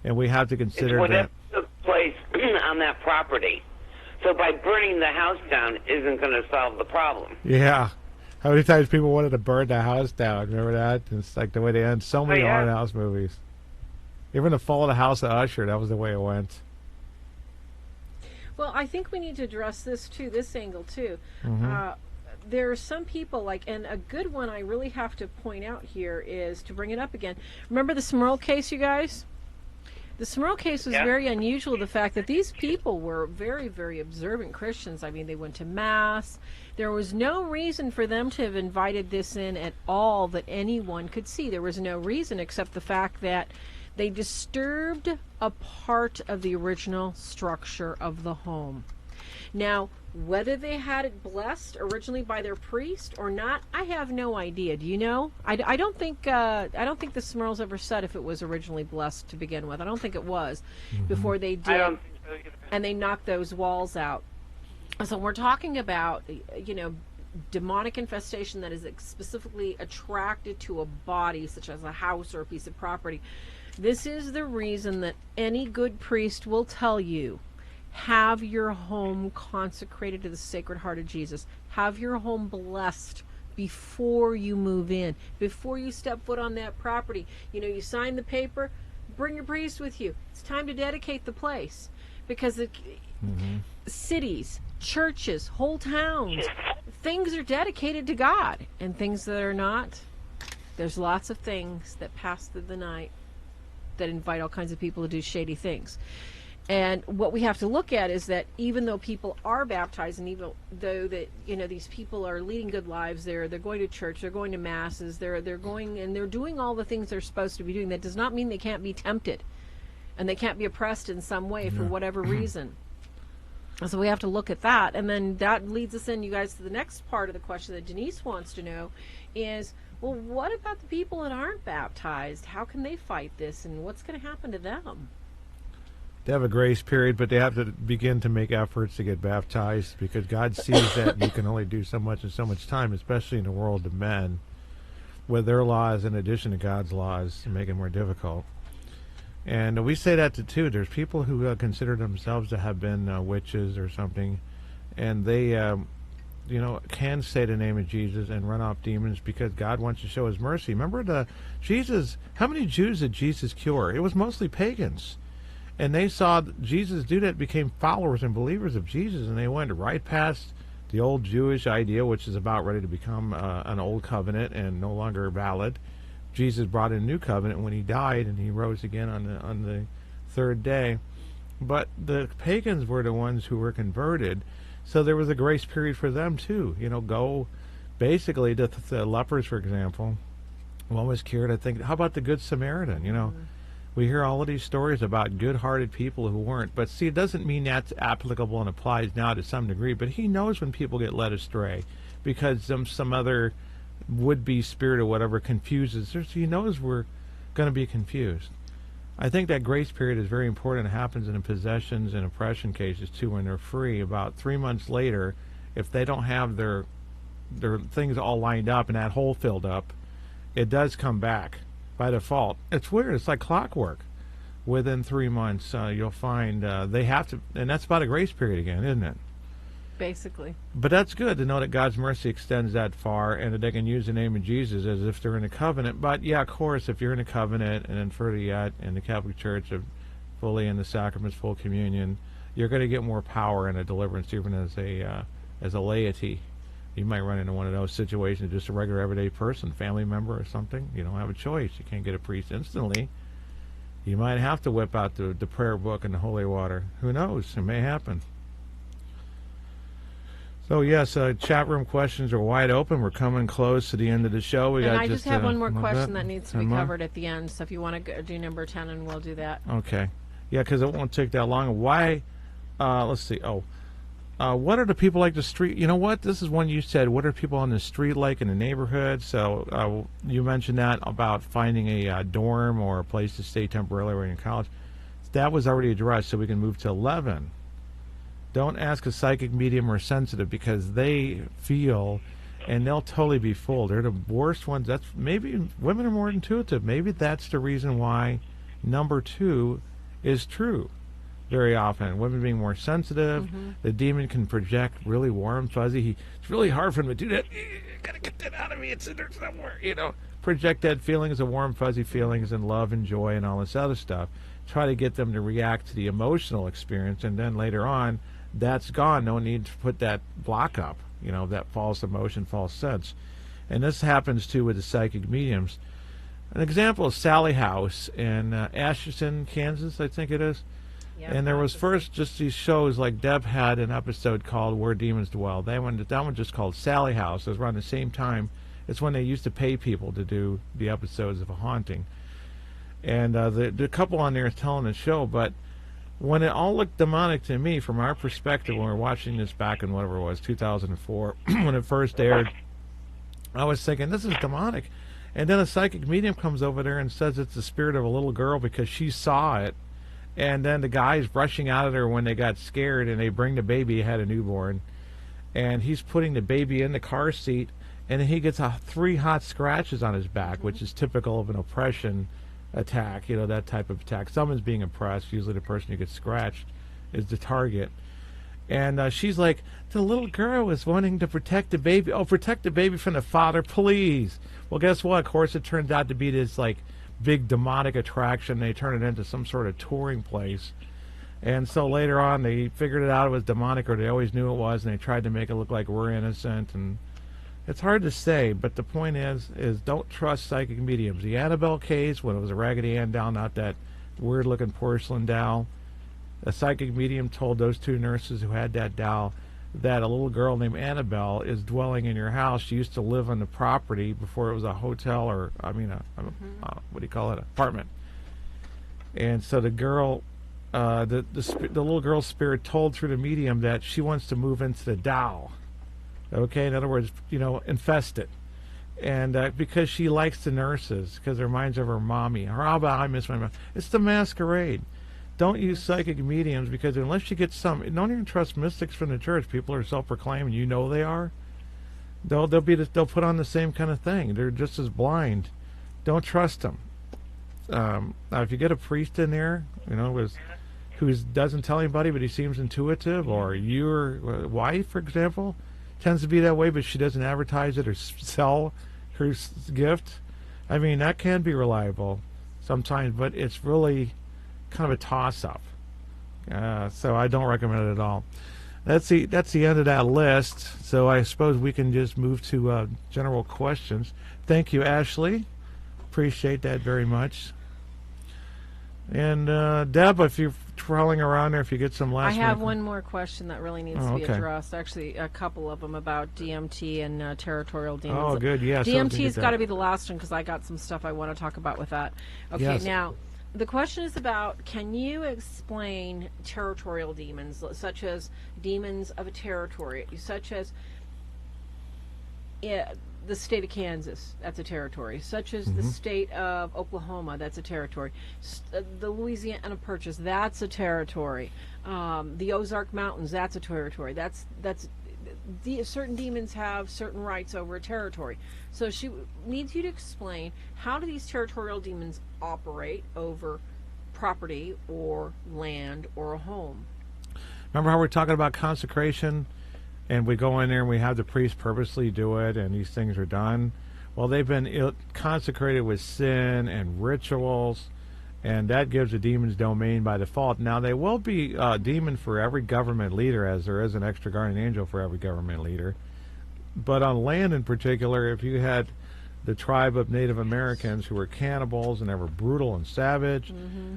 And we have to consider that took place on that property. So by burning the house down isn't going to solve the problem. Yeah. How many times people wanted to burn the house down? Remember that? It's like the way they end so many haunted house movies. Even the Fall of the House of Usher, that was the way it went. Well, I think we need to address this too, this angle too. There are some people, and a good one I really have to point out here is to bring it up again. Remember the Smurl case, you guys? The Smurl case was very unusual, the fact that these people were very, very observant Christians. I mean, they went to Mass. There was no reason for them to have invited this in at all that anyone could see. There was no reason except the fact that they disturbed a part of the original structure of the home. Now, whether they had it blessed originally by their priest or not, I have no idea. Do you know? I don't think the Smurls ever said if it was originally blessed to begin with. I don't think it was before they did. I don't think so either. And they knocked those walls out. So we're talking about, demonic infestation that is specifically attracted to a body, such as a house or a piece of property. This is the reason that any good priest will tell you, have your home consecrated to the Sacred Heart of Jesus. Have your home blessed before you move in, before you step foot on that property. You sign the paper, bring your priest with you. It's time to dedicate the place. Because cities, churches, whole towns, things are dedicated to God. And things that are not, there's lots of things that pass through the night that invite all kinds of people to do shady things. And what we have to look at is that even though people are baptized, and even though that, you know, these people are leading good lives, they're going to church, they're going to masses, they're going and they're doing all the things they're supposed to be doing, that does not mean they can't be tempted and they can't be oppressed in some way for whatever reason. So we have to look at that. And then that leads us in, you guys, to the next part of the question that Denise wants to know is, well, what about the people that aren't baptized? How can they fight this, and what's going to happen to them? They have a grace period, but they have to begin to make efforts to get baptized, because God sees that you can only do so much in so much time, especially in the world of men, with their laws in addition to God's laws to make it more difficult. And we say that too. There's people who consider themselves to have been witches or something, and they can say the name of Jesus and run off demons because God wants to show his mercy. Remember how many Jews did Jesus cure? It was mostly pagans. And they saw Jesus do that, became followers and believers of Jesus, and they went right past the old Jewish idea, which is about ready to become an old covenant and no longer valid. Jesus brought in a new covenant when he died, and he rose again on the third day. But the pagans were the ones who were converted, so there was a grace period for them too. Go basically to the lepers, for example. One was cured, I think. How about the Good Samaritan? We hear all of these stories about good-hearted people who weren't. But see, it doesn't mean that's applicable and applies now to some degree. But he knows when people get led astray because some other would-be spirit or whatever confuses. He knows we're going to be confused. I think that grace period is very important. It happens in possessions and oppression cases, too, when they're free. About 3 months later, if they don't have their things all lined up and that hole filled up, it does come back by default. It's weird. It's like clockwork. Within 3 months, you'll find they have to, and that's about a grace period again, isn't it? Basically. But that's good to know that God's mercy extends that far, and that they can use the name of Jesus as if they're in a covenant. But yeah, of course, if you're in a covenant and then further yet in the Catholic Church of fully in the sacraments, full communion, you're going to get more power in a deliverance, even as a laity. You might run into one of those situations, just a regular everyday person, family member or something. You don't have a choice. You can't get a priest instantly. You might have to whip out the prayer book and the holy water. Who knows? It may happen. So yes, chat room questions are wide open. We're coming close to the end of the show. I just have one more question that needs to be covered at the end. So if you want to do number 10, and we'll do that. Okay. Yeah, because it won't take that long. Why? Let's see. What are the people like the street? You know what? This is one you said. What are people on the street like in the neighborhood? So you mentioned that about finding a dorm or a place to stay temporarily when you're in college. That was already addressed, so we can move to 11. Don't ask a psychic, medium, or sensitive, because they feel, and they'll totally be fooled. They're the worst ones. That's maybe women are more intuitive. Maybe that's the reason why number 2 is true. Very often, women being more sensitive, the demon can project really warm, fuzzy. It's really hard for them to do that. Gotta get that out of me. It's in there somewhere. Project that feelings of warm, fuzzy feelings and love and joy and all this other stuff. Try to get them to react to the emotional experience, and then later on, that's gone. No need to put that block up. That false emotion, false sense, and this happens too with the psychic mediums. An example is Sally House in Ashton, Kansas, I think it is. And there was first just these shows, like Deb had an episode called Where Demons Dwell. That one just called Sally House. It was around the same time. It's when they used to pay people to do the episodes of a haunting. And the couple on there is telling the show, but when it all looked demonic to me, from our perspective, when we were watching this back in whatever it was, 2004, when it first aired, I was thinking, this is demonic. And then a psychic medium comes over there and says it's the spirit of a little girl because she saw it. And then the guy's rushing out of there when they got scared, and they bring the baby, had a newborn, and he's putting the baby in the car seat, and then he gets 3 hot scratches on his back, which is typical of an oppression attack, that type of attack. Someone's being oppressed. Usually the person who gets scratched is the target. And she's like, the little girl is wanting to protect the baby. Oh, protect the baby from the father, please. Well, guess what? Of course, it turns out to be this, like, big demonic attraction. They turn it into some sort of touring place. And so later on, they figured it out it was demonic, or they always knew it was, and they tried to make it look like we're innocent. And it's hard to say, but the point is don't trust psychic mediums. The Annabelle case, when it was a Raggedy Ann doll, not that weird-looking porcelain doll, a psychic medium told those two nurses who had that doll that a little girl named Annabelle is dwelling in your house. She used to live on the property before it was a hotel, or, what do you call it, apartment. And so the girl... the little girl's spirit told through the medium that she wants to move into the doll. Okay, in other words, infest it. And because she likes the nurses, because it reminds her of her mommy. I miss my mom. It's the masquerade. Don't use psychic mediums, because unless you get don't even trust mystics from the church. People are self-proclaimed, they are. They'll put on the same kind of thing. They're just as blind. Don't trust them. Now, if you get a priest in there, who doesn't tell anybody, but he seems intuitive, or your wife, for example, tends to be that way, but she doesn't advertise it or sell her gift. That can be reliable sometimes, but it's really kind of a toss-up. So I don't recommend it at all. That's the end of that list. So I suppose we can just move to general questions. Thank you, Ashley. Appreciate that very much. And Deb, if you're trawling around there, if you get some last... I have one more question that really needs to be addressed. Actually, a couple of them about DMT and territorial demons. Oh, good, yes. DMT's got to be the last one, because I got some stuff I want to talk about with that. Okay, yes. Now, the question is about, can you explain territorial demons, such as demons of a territory, such as... the state of Kansas, that's a territory, such as the state of Oklahoma, that's a territory, the Louisiana Purchase, that's a territory, the Ozark Mountains, that's a territory. Certain demons have certain rights over a territory. So she needs you to explain, how do these territorial demons operate over property or land or a home? Remember how we're talking about consecration? And we go in there and we have the priest purposely do it, and these things are done. Well, they've been consecrated with sin and rituals, and that gives the demons domain by default. Now, they will be a demon for every government leader, as there is an extra guardian angel for every government leader. But on land in particular, if you had the tribe of Native Americans who were cannibals and they were brutal and savage,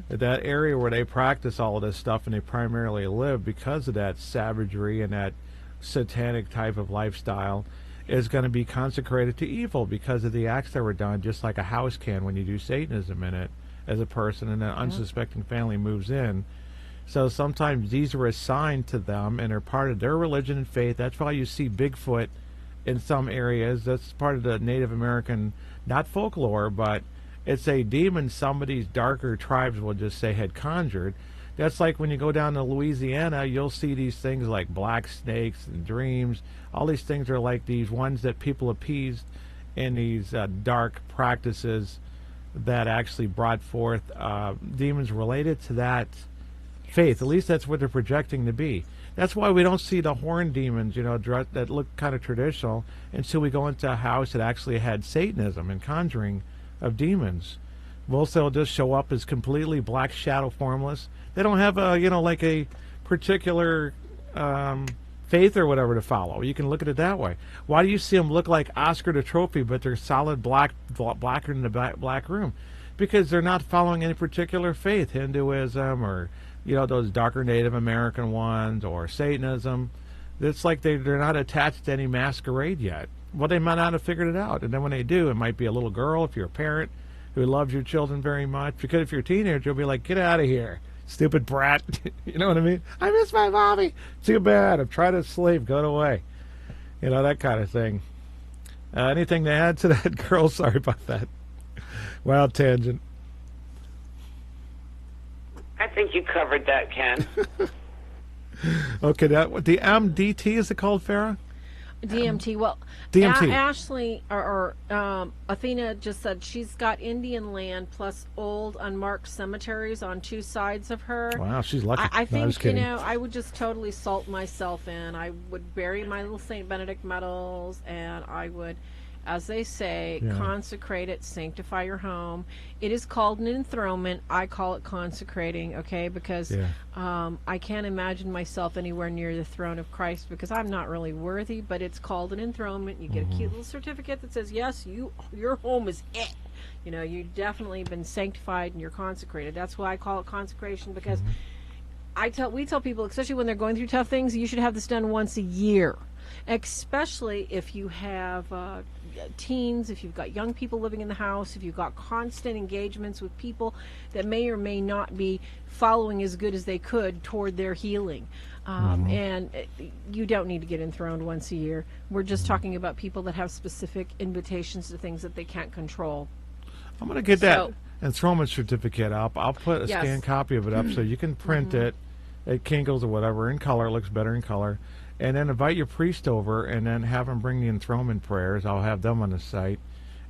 that area where they practice all of this stuff and they primarily live because of that savagery and that satanic type of lifestyle, is going to be consecrated to evil because of the acts that were done, just like a house can when you do Satanism in it as a person and an unsuspecting family moves in. So sometimes these are assigned to them and are part of their religion and faith. That's why you see Bigfoot in some areas. That's part of the Native American, not folklore, but it's a demon some of these darker tribes will just say had conjured. That's like when you go down to Louisiana, you'll see these things like black snakes and dreams. All these things are like these ones that people appeased in these dark practices that actually brought forth demons related to that faith. At least that's what they're projecting to be. That's why we don't see the horn demons, that look kind of traditional, until we go into a house that actually had Satanism and conjuring of demons. Most will just show up as completely black shadow formless. They don't have like a particular faith or whatever to follow. You can look at it that way. Why do you see them look like Oscar the Trophy, but they're solid blacker than the black room? Because they're not following any particular faith, Hinduism or those darker Native American ones or Satanism. It's like they're not attached to any masquerade yet. Well, they might not have figured it out, and then when they do, it might be a little girl if you're a parent who loves your children very much. Because if you're a teenager, you'll be like, get out of here, stupid brat. You know what I mean? I miss my mommy. Too bad. I'm trying to sleep. Go away. That kind of thing. Anything to add to that, girl? Sorry about that. Wild tangent. I think you covered that, Ken. Okay, the MDT, is it called, Farah? DMT. Well, DMT. Ashley or Athena just said she's got Indian land plus old unmarked cemeteries on two sides of her. Wow, she's lucky. I think I would just totally salt myself in. I would bury my little Saint Benedict medals, and I would as they say, consecrate it, sanctify your home. It is called an enthronement. I call it consecrating, okay? Because I can't imagine myself anywhere near the throne of Christ because I'm not really worthy, but it's called an enthronement. You get a cute little certificate that says, yes, your home is it. You know, you've definitely been sanctified and you're consecrated. That's why I call it consecration, because we tell people, especially when they're going through tough things, you should have this done once a year. Especially if you have teens, if you've got young people living in the house, if you've got constant engagements with people that may or may not be following as good as they could toward their healing. And you don't need to get enthroned once a year. We're just talking about people that have specific invitations to things that they can't control. I'm going to get that enthronement certificate up. I'll put a scanned copy of it up so you can print it at Kinko's or whatever in color. It looks better in color. And then invite your priest over and then have him bring the enthronement prayers. I'll have them on the site.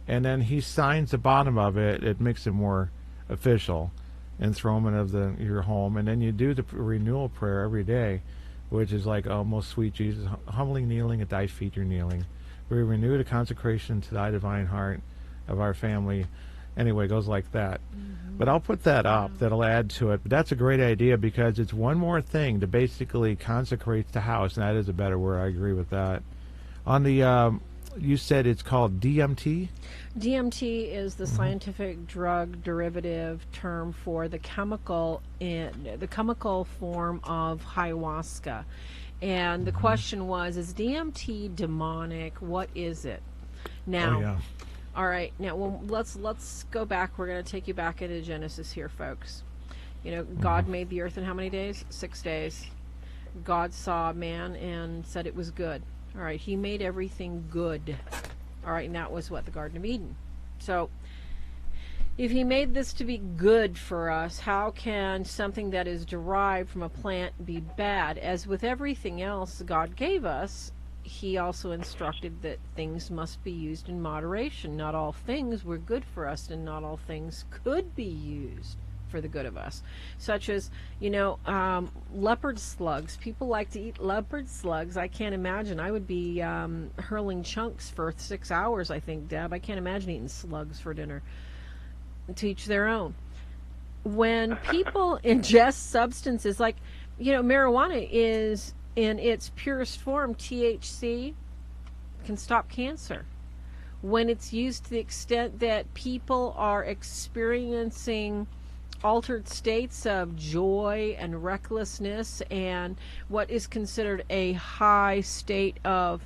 And then he signs the bottom of it. It makes it more official, enthronement of your home. And then you do the renewal prayer every day, which is like, oh, most sweet Jesus, humbly kneeling at thy feet you're kneeling. We renew the consecration to thy divine heart of our family. Anyway, it goes like that. But I'll put that up. That'll add to it. But that's a great idea because it's one more thing to basically consecrate the house. And that is a better word. I agree with that. On the, you said it's called DMT? DMT is the scientific drug derivative term for the chemical form of ayahuasca. And the question was, is DMT demonic? What is it? Now, all right, now let's go back. We're going to take you back into Genesis here, folks. You know, God made the earth in how many days? 6 days. God saw man and said it was good. All right, he made everything good. All right, and that was what? The Garden of Eden. So if he made this to be good for us, how can something that is derived from a plant be bad? As with everything else God gave us, he also instructed that things must be used in moderation. Not all things were good for us, and not all things could be used for the good of us. Such as, you know, leopard slugs. People like to eat leopard slugs. I can't imagine. I would be hurling chunks for 6 hours, I think, Deb. I can't imagine eating slugs for dinner. To each their own. When people ingest substances like, you know, marijuana is, in its purest form, THC can stop cancer. When it's used to the extent that people are experiencing altered states of joy and recklessness and what is considered a high state of,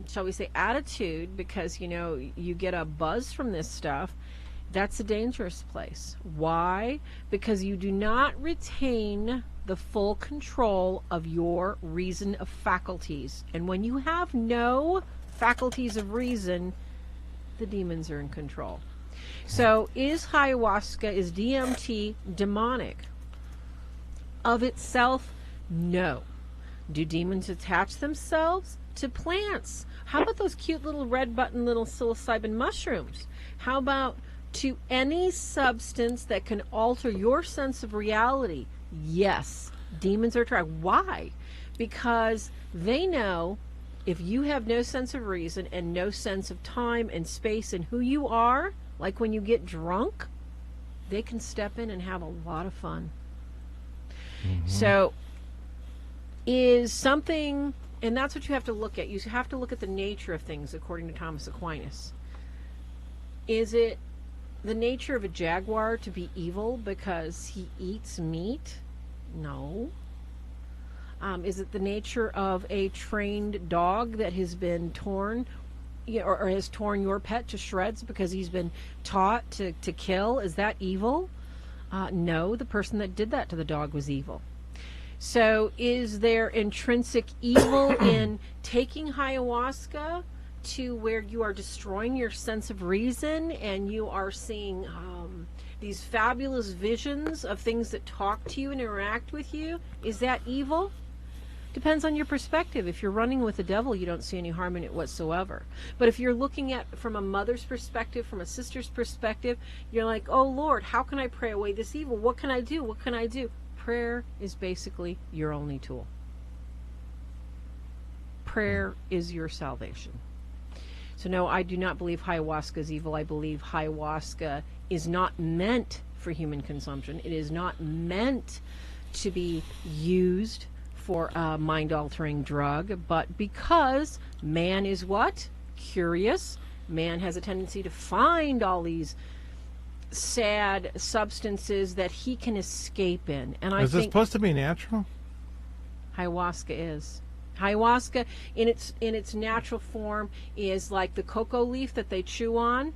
shall we say, attitude, because, you know, you get a buzz from this stuff, that's a dangerous place. Why? Because you do not retain the full control of your reason of faculties. And when you have no faculties of reason, the demons are in control. So is DMT demonic? Of itself, no. Do demons attach themselves to plants? How about those cute little red button little psilocybin mushrooms? How about to any substance that can alter your sense of reality? Yes, demons are attracted. Why? Because they know if you have no sense of reason and no sense of time and space and who you are, like when you get drunk, they can step in and have a lot of fun. So is something, and that's what you have to look at. You have to look at the nature of things according to Thomas Aquinas. Is it the nature of a jaguar to be evil because he eats meat? No. Is it the nature of a trained dog that has been torn, or has torn your pet to shreds because he's been taught to kill? Is that evil? No, the person that did that to the dog was evil. So is there intrinsic evil in taking ayahuasca to where you are destroying your sense of reason and you are seeing these fabulous visions of things that talk to you and interact with you? Is that evil? Depends on your perspective. If you're running with the devil, you don't see any harm in it whatsoever. But if you're looking at from a mother's perspective, from a sister's perspective, you're like, oh Lord, how can I pray away this evil? What can I do? What can I do? Prayer is basically your only tool. Prayer is your salvation. So no, I do not believe ayahuasca is evil. I believe ayahuasca is not meant for human consumption. It is not meant to be used for a mind-altering drug, but because man is what? Curious. Man has a tendency to find all these sad substances that he can escape in. And I think... Is this supposed to be natural? Ayahuasca is. Ayahuasca, in its natural form, is like the cocoa leaf that they chew on.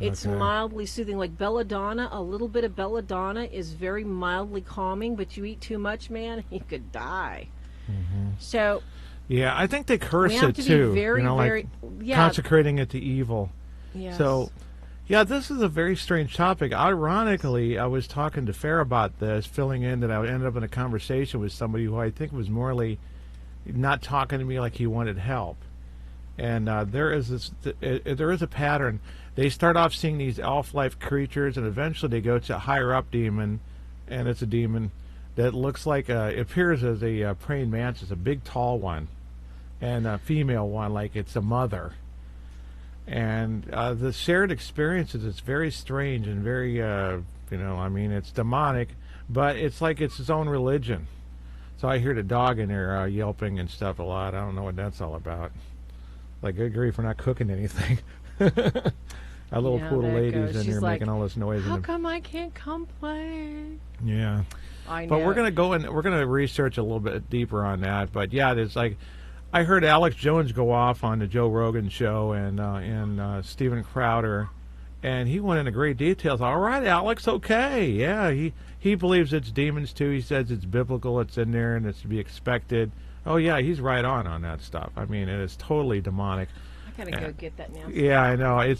It's mildly soothing, like belladonna. A little bit of belladonna is very mildly calming, but you eat too much, man, you could die. Mm-hmm. So, yeah, I think they curse it too. Very, like consecrating it to evil. Yes. So, yeah, this is a very strange topic. Ironically, I was talking to Farah about this, filling in that I ended up in a conversation with somebody who I think was morally not talking to me like he wanted help. And there is a pattern. They start off seeing these elf-like creatures, and eventually they go to a higher-up demon, and it's a demon that looks like it appears as a praying mantis, a big, tall one, and a female one, like it's a mother. And the shared experiences, it's very strange and very, it's demonic, but it's like it's its own religion. So I hear the dog in there yelping and stuff a lot. I don't know what that's all about. Like, good grief, we're not cooking anything. Our little poodle lady's in there making all this noise. How come I can't come play? Yeah. I know. But we're going to go and we're going to research a little bit deeper on that. But, yeah, there's like, I heard Alex Jones go off on the Joe Rogan show and Steven Crowder, and he went into great details. All right, Alex, okay. Yeah, he believes it's demons, too. He says it's biblical, it's in there, and it's to be expected. Oh, yeah, he's right on that stuff. I mean, it is totally demonic. I got to go get that now. Yeah, I know.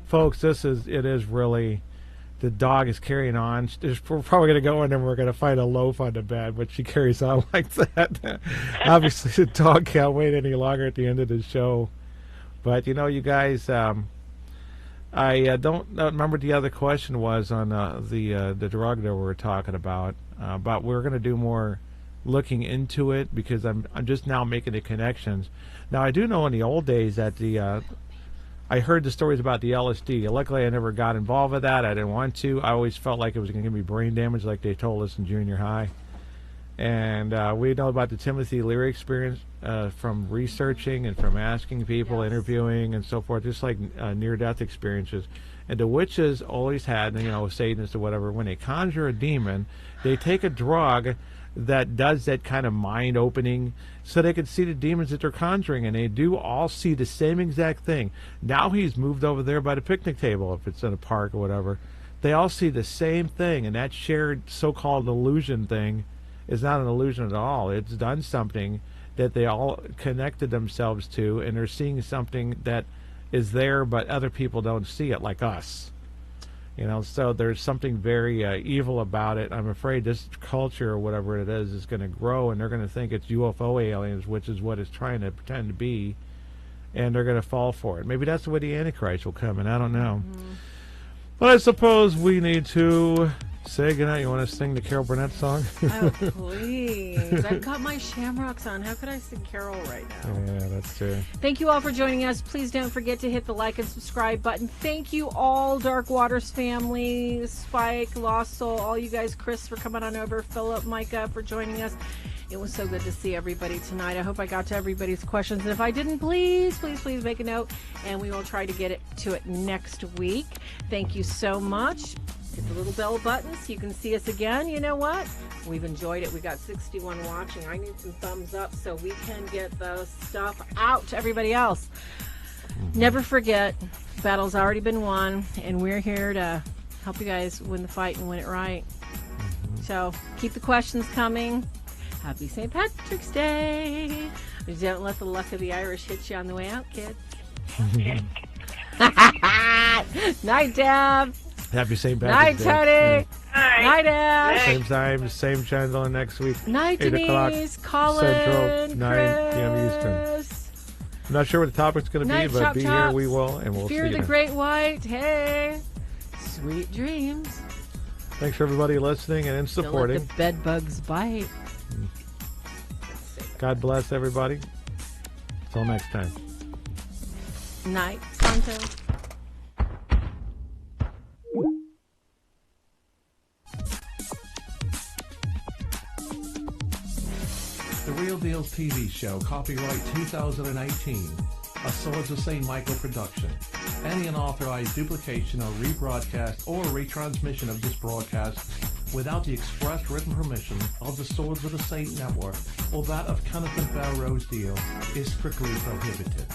Folks, it is really, the dog is carrying on. We're probably going to go in and we're going to find a loaf on the bed, but she carries on like that. Obviously, the dog can't wait any longer at the end of the show. But, you guys, I don't remember what the other question was on the drug that we were talking about. But we're going to do more looking into it because I'm just now making the connections. Now, I do know in the old days that I heard the stories about the LSD. Luckily, I never got involved with that. I didn't want to. I always felt like it was going to give me brain damage like they told us in junior high. And we know about the Timothy Leary experience from researching and from asking people, interviewing, and so forth, just like near-death experiences. And the witches always had, Satanists or whatever, when they conjure a demon, they take a drug that does that kind of mind opening so they can see the demons that they're conjuring, and they do all see the same exact thing. Now he's moved over there by the picnic table, if it's in a park or whatever. They all see the same thing, and that shared so-called illusion thing is not an illusion at all. It's done something that they all connected themselves to, and they're seeing something that is there, but other people don't see it, like us. So there's something very evil about it. I'm afraid this culture or whatever it is going to grow, and they're going to think it's UFO aliens, which is what it's trying to pretend to be, and they're going to fall for it. Maybe that's the way the Antichrist will come, and I don't know. Mm-hmm. But I suppose we need to say goodnight. You want to sing the Carol Burnett song? Oh, please. I've got my shamrocks on. How could I sing Carol right now? Yeah, that's true. Thank you all for joining us. Please don't forget to hit the like and subscribe button. Thank you all, Dark Waters family, Spike, Lost Soul, all you guys, Chris for coming on over, Philip, Micah for joining us. It was so good to see everybody tonight. I hope I got to everybody's questions. And if I didn't, please make a note, and we will try to get to it next week. Thank you so much. Hit the little bell button so you can see us again. You know what? We've enjoyed it. We got 61 watching. I need some thumbs up so we can get the stuff out to everybody else. Never forget, the battle's already been won, and we're here to help you guys win the fight and win it right. So keep the questions coming. Happy St. Patrick's Day. Don't let the luck of the Irish hit you on the way out, kids. Night, Deb. Happy St. Patrick's Day. Night, Tony. Night, Ash. Same time, same channel next week. Night, 8 Denise, Colin, Central, 9 p.m. Eastern. I'm not sure what the topic's going to be, but be here we will, and we'll see you. Fear the Great White. Hey. Sweet dreams. Thanks for everybody listening and supporting. Don't let the bed bugs bite. God bless everybody. Until next time. Night. Pronto. The Real Deals TV show, copyright 2018, a Swords of St. Michael production. Any unauthorized duplication or rebroadcast or retransmission of this broadcast without the express written permission of the Swords of the Saint Network or that of Kenneth and Farah Deel is strictly prohibited.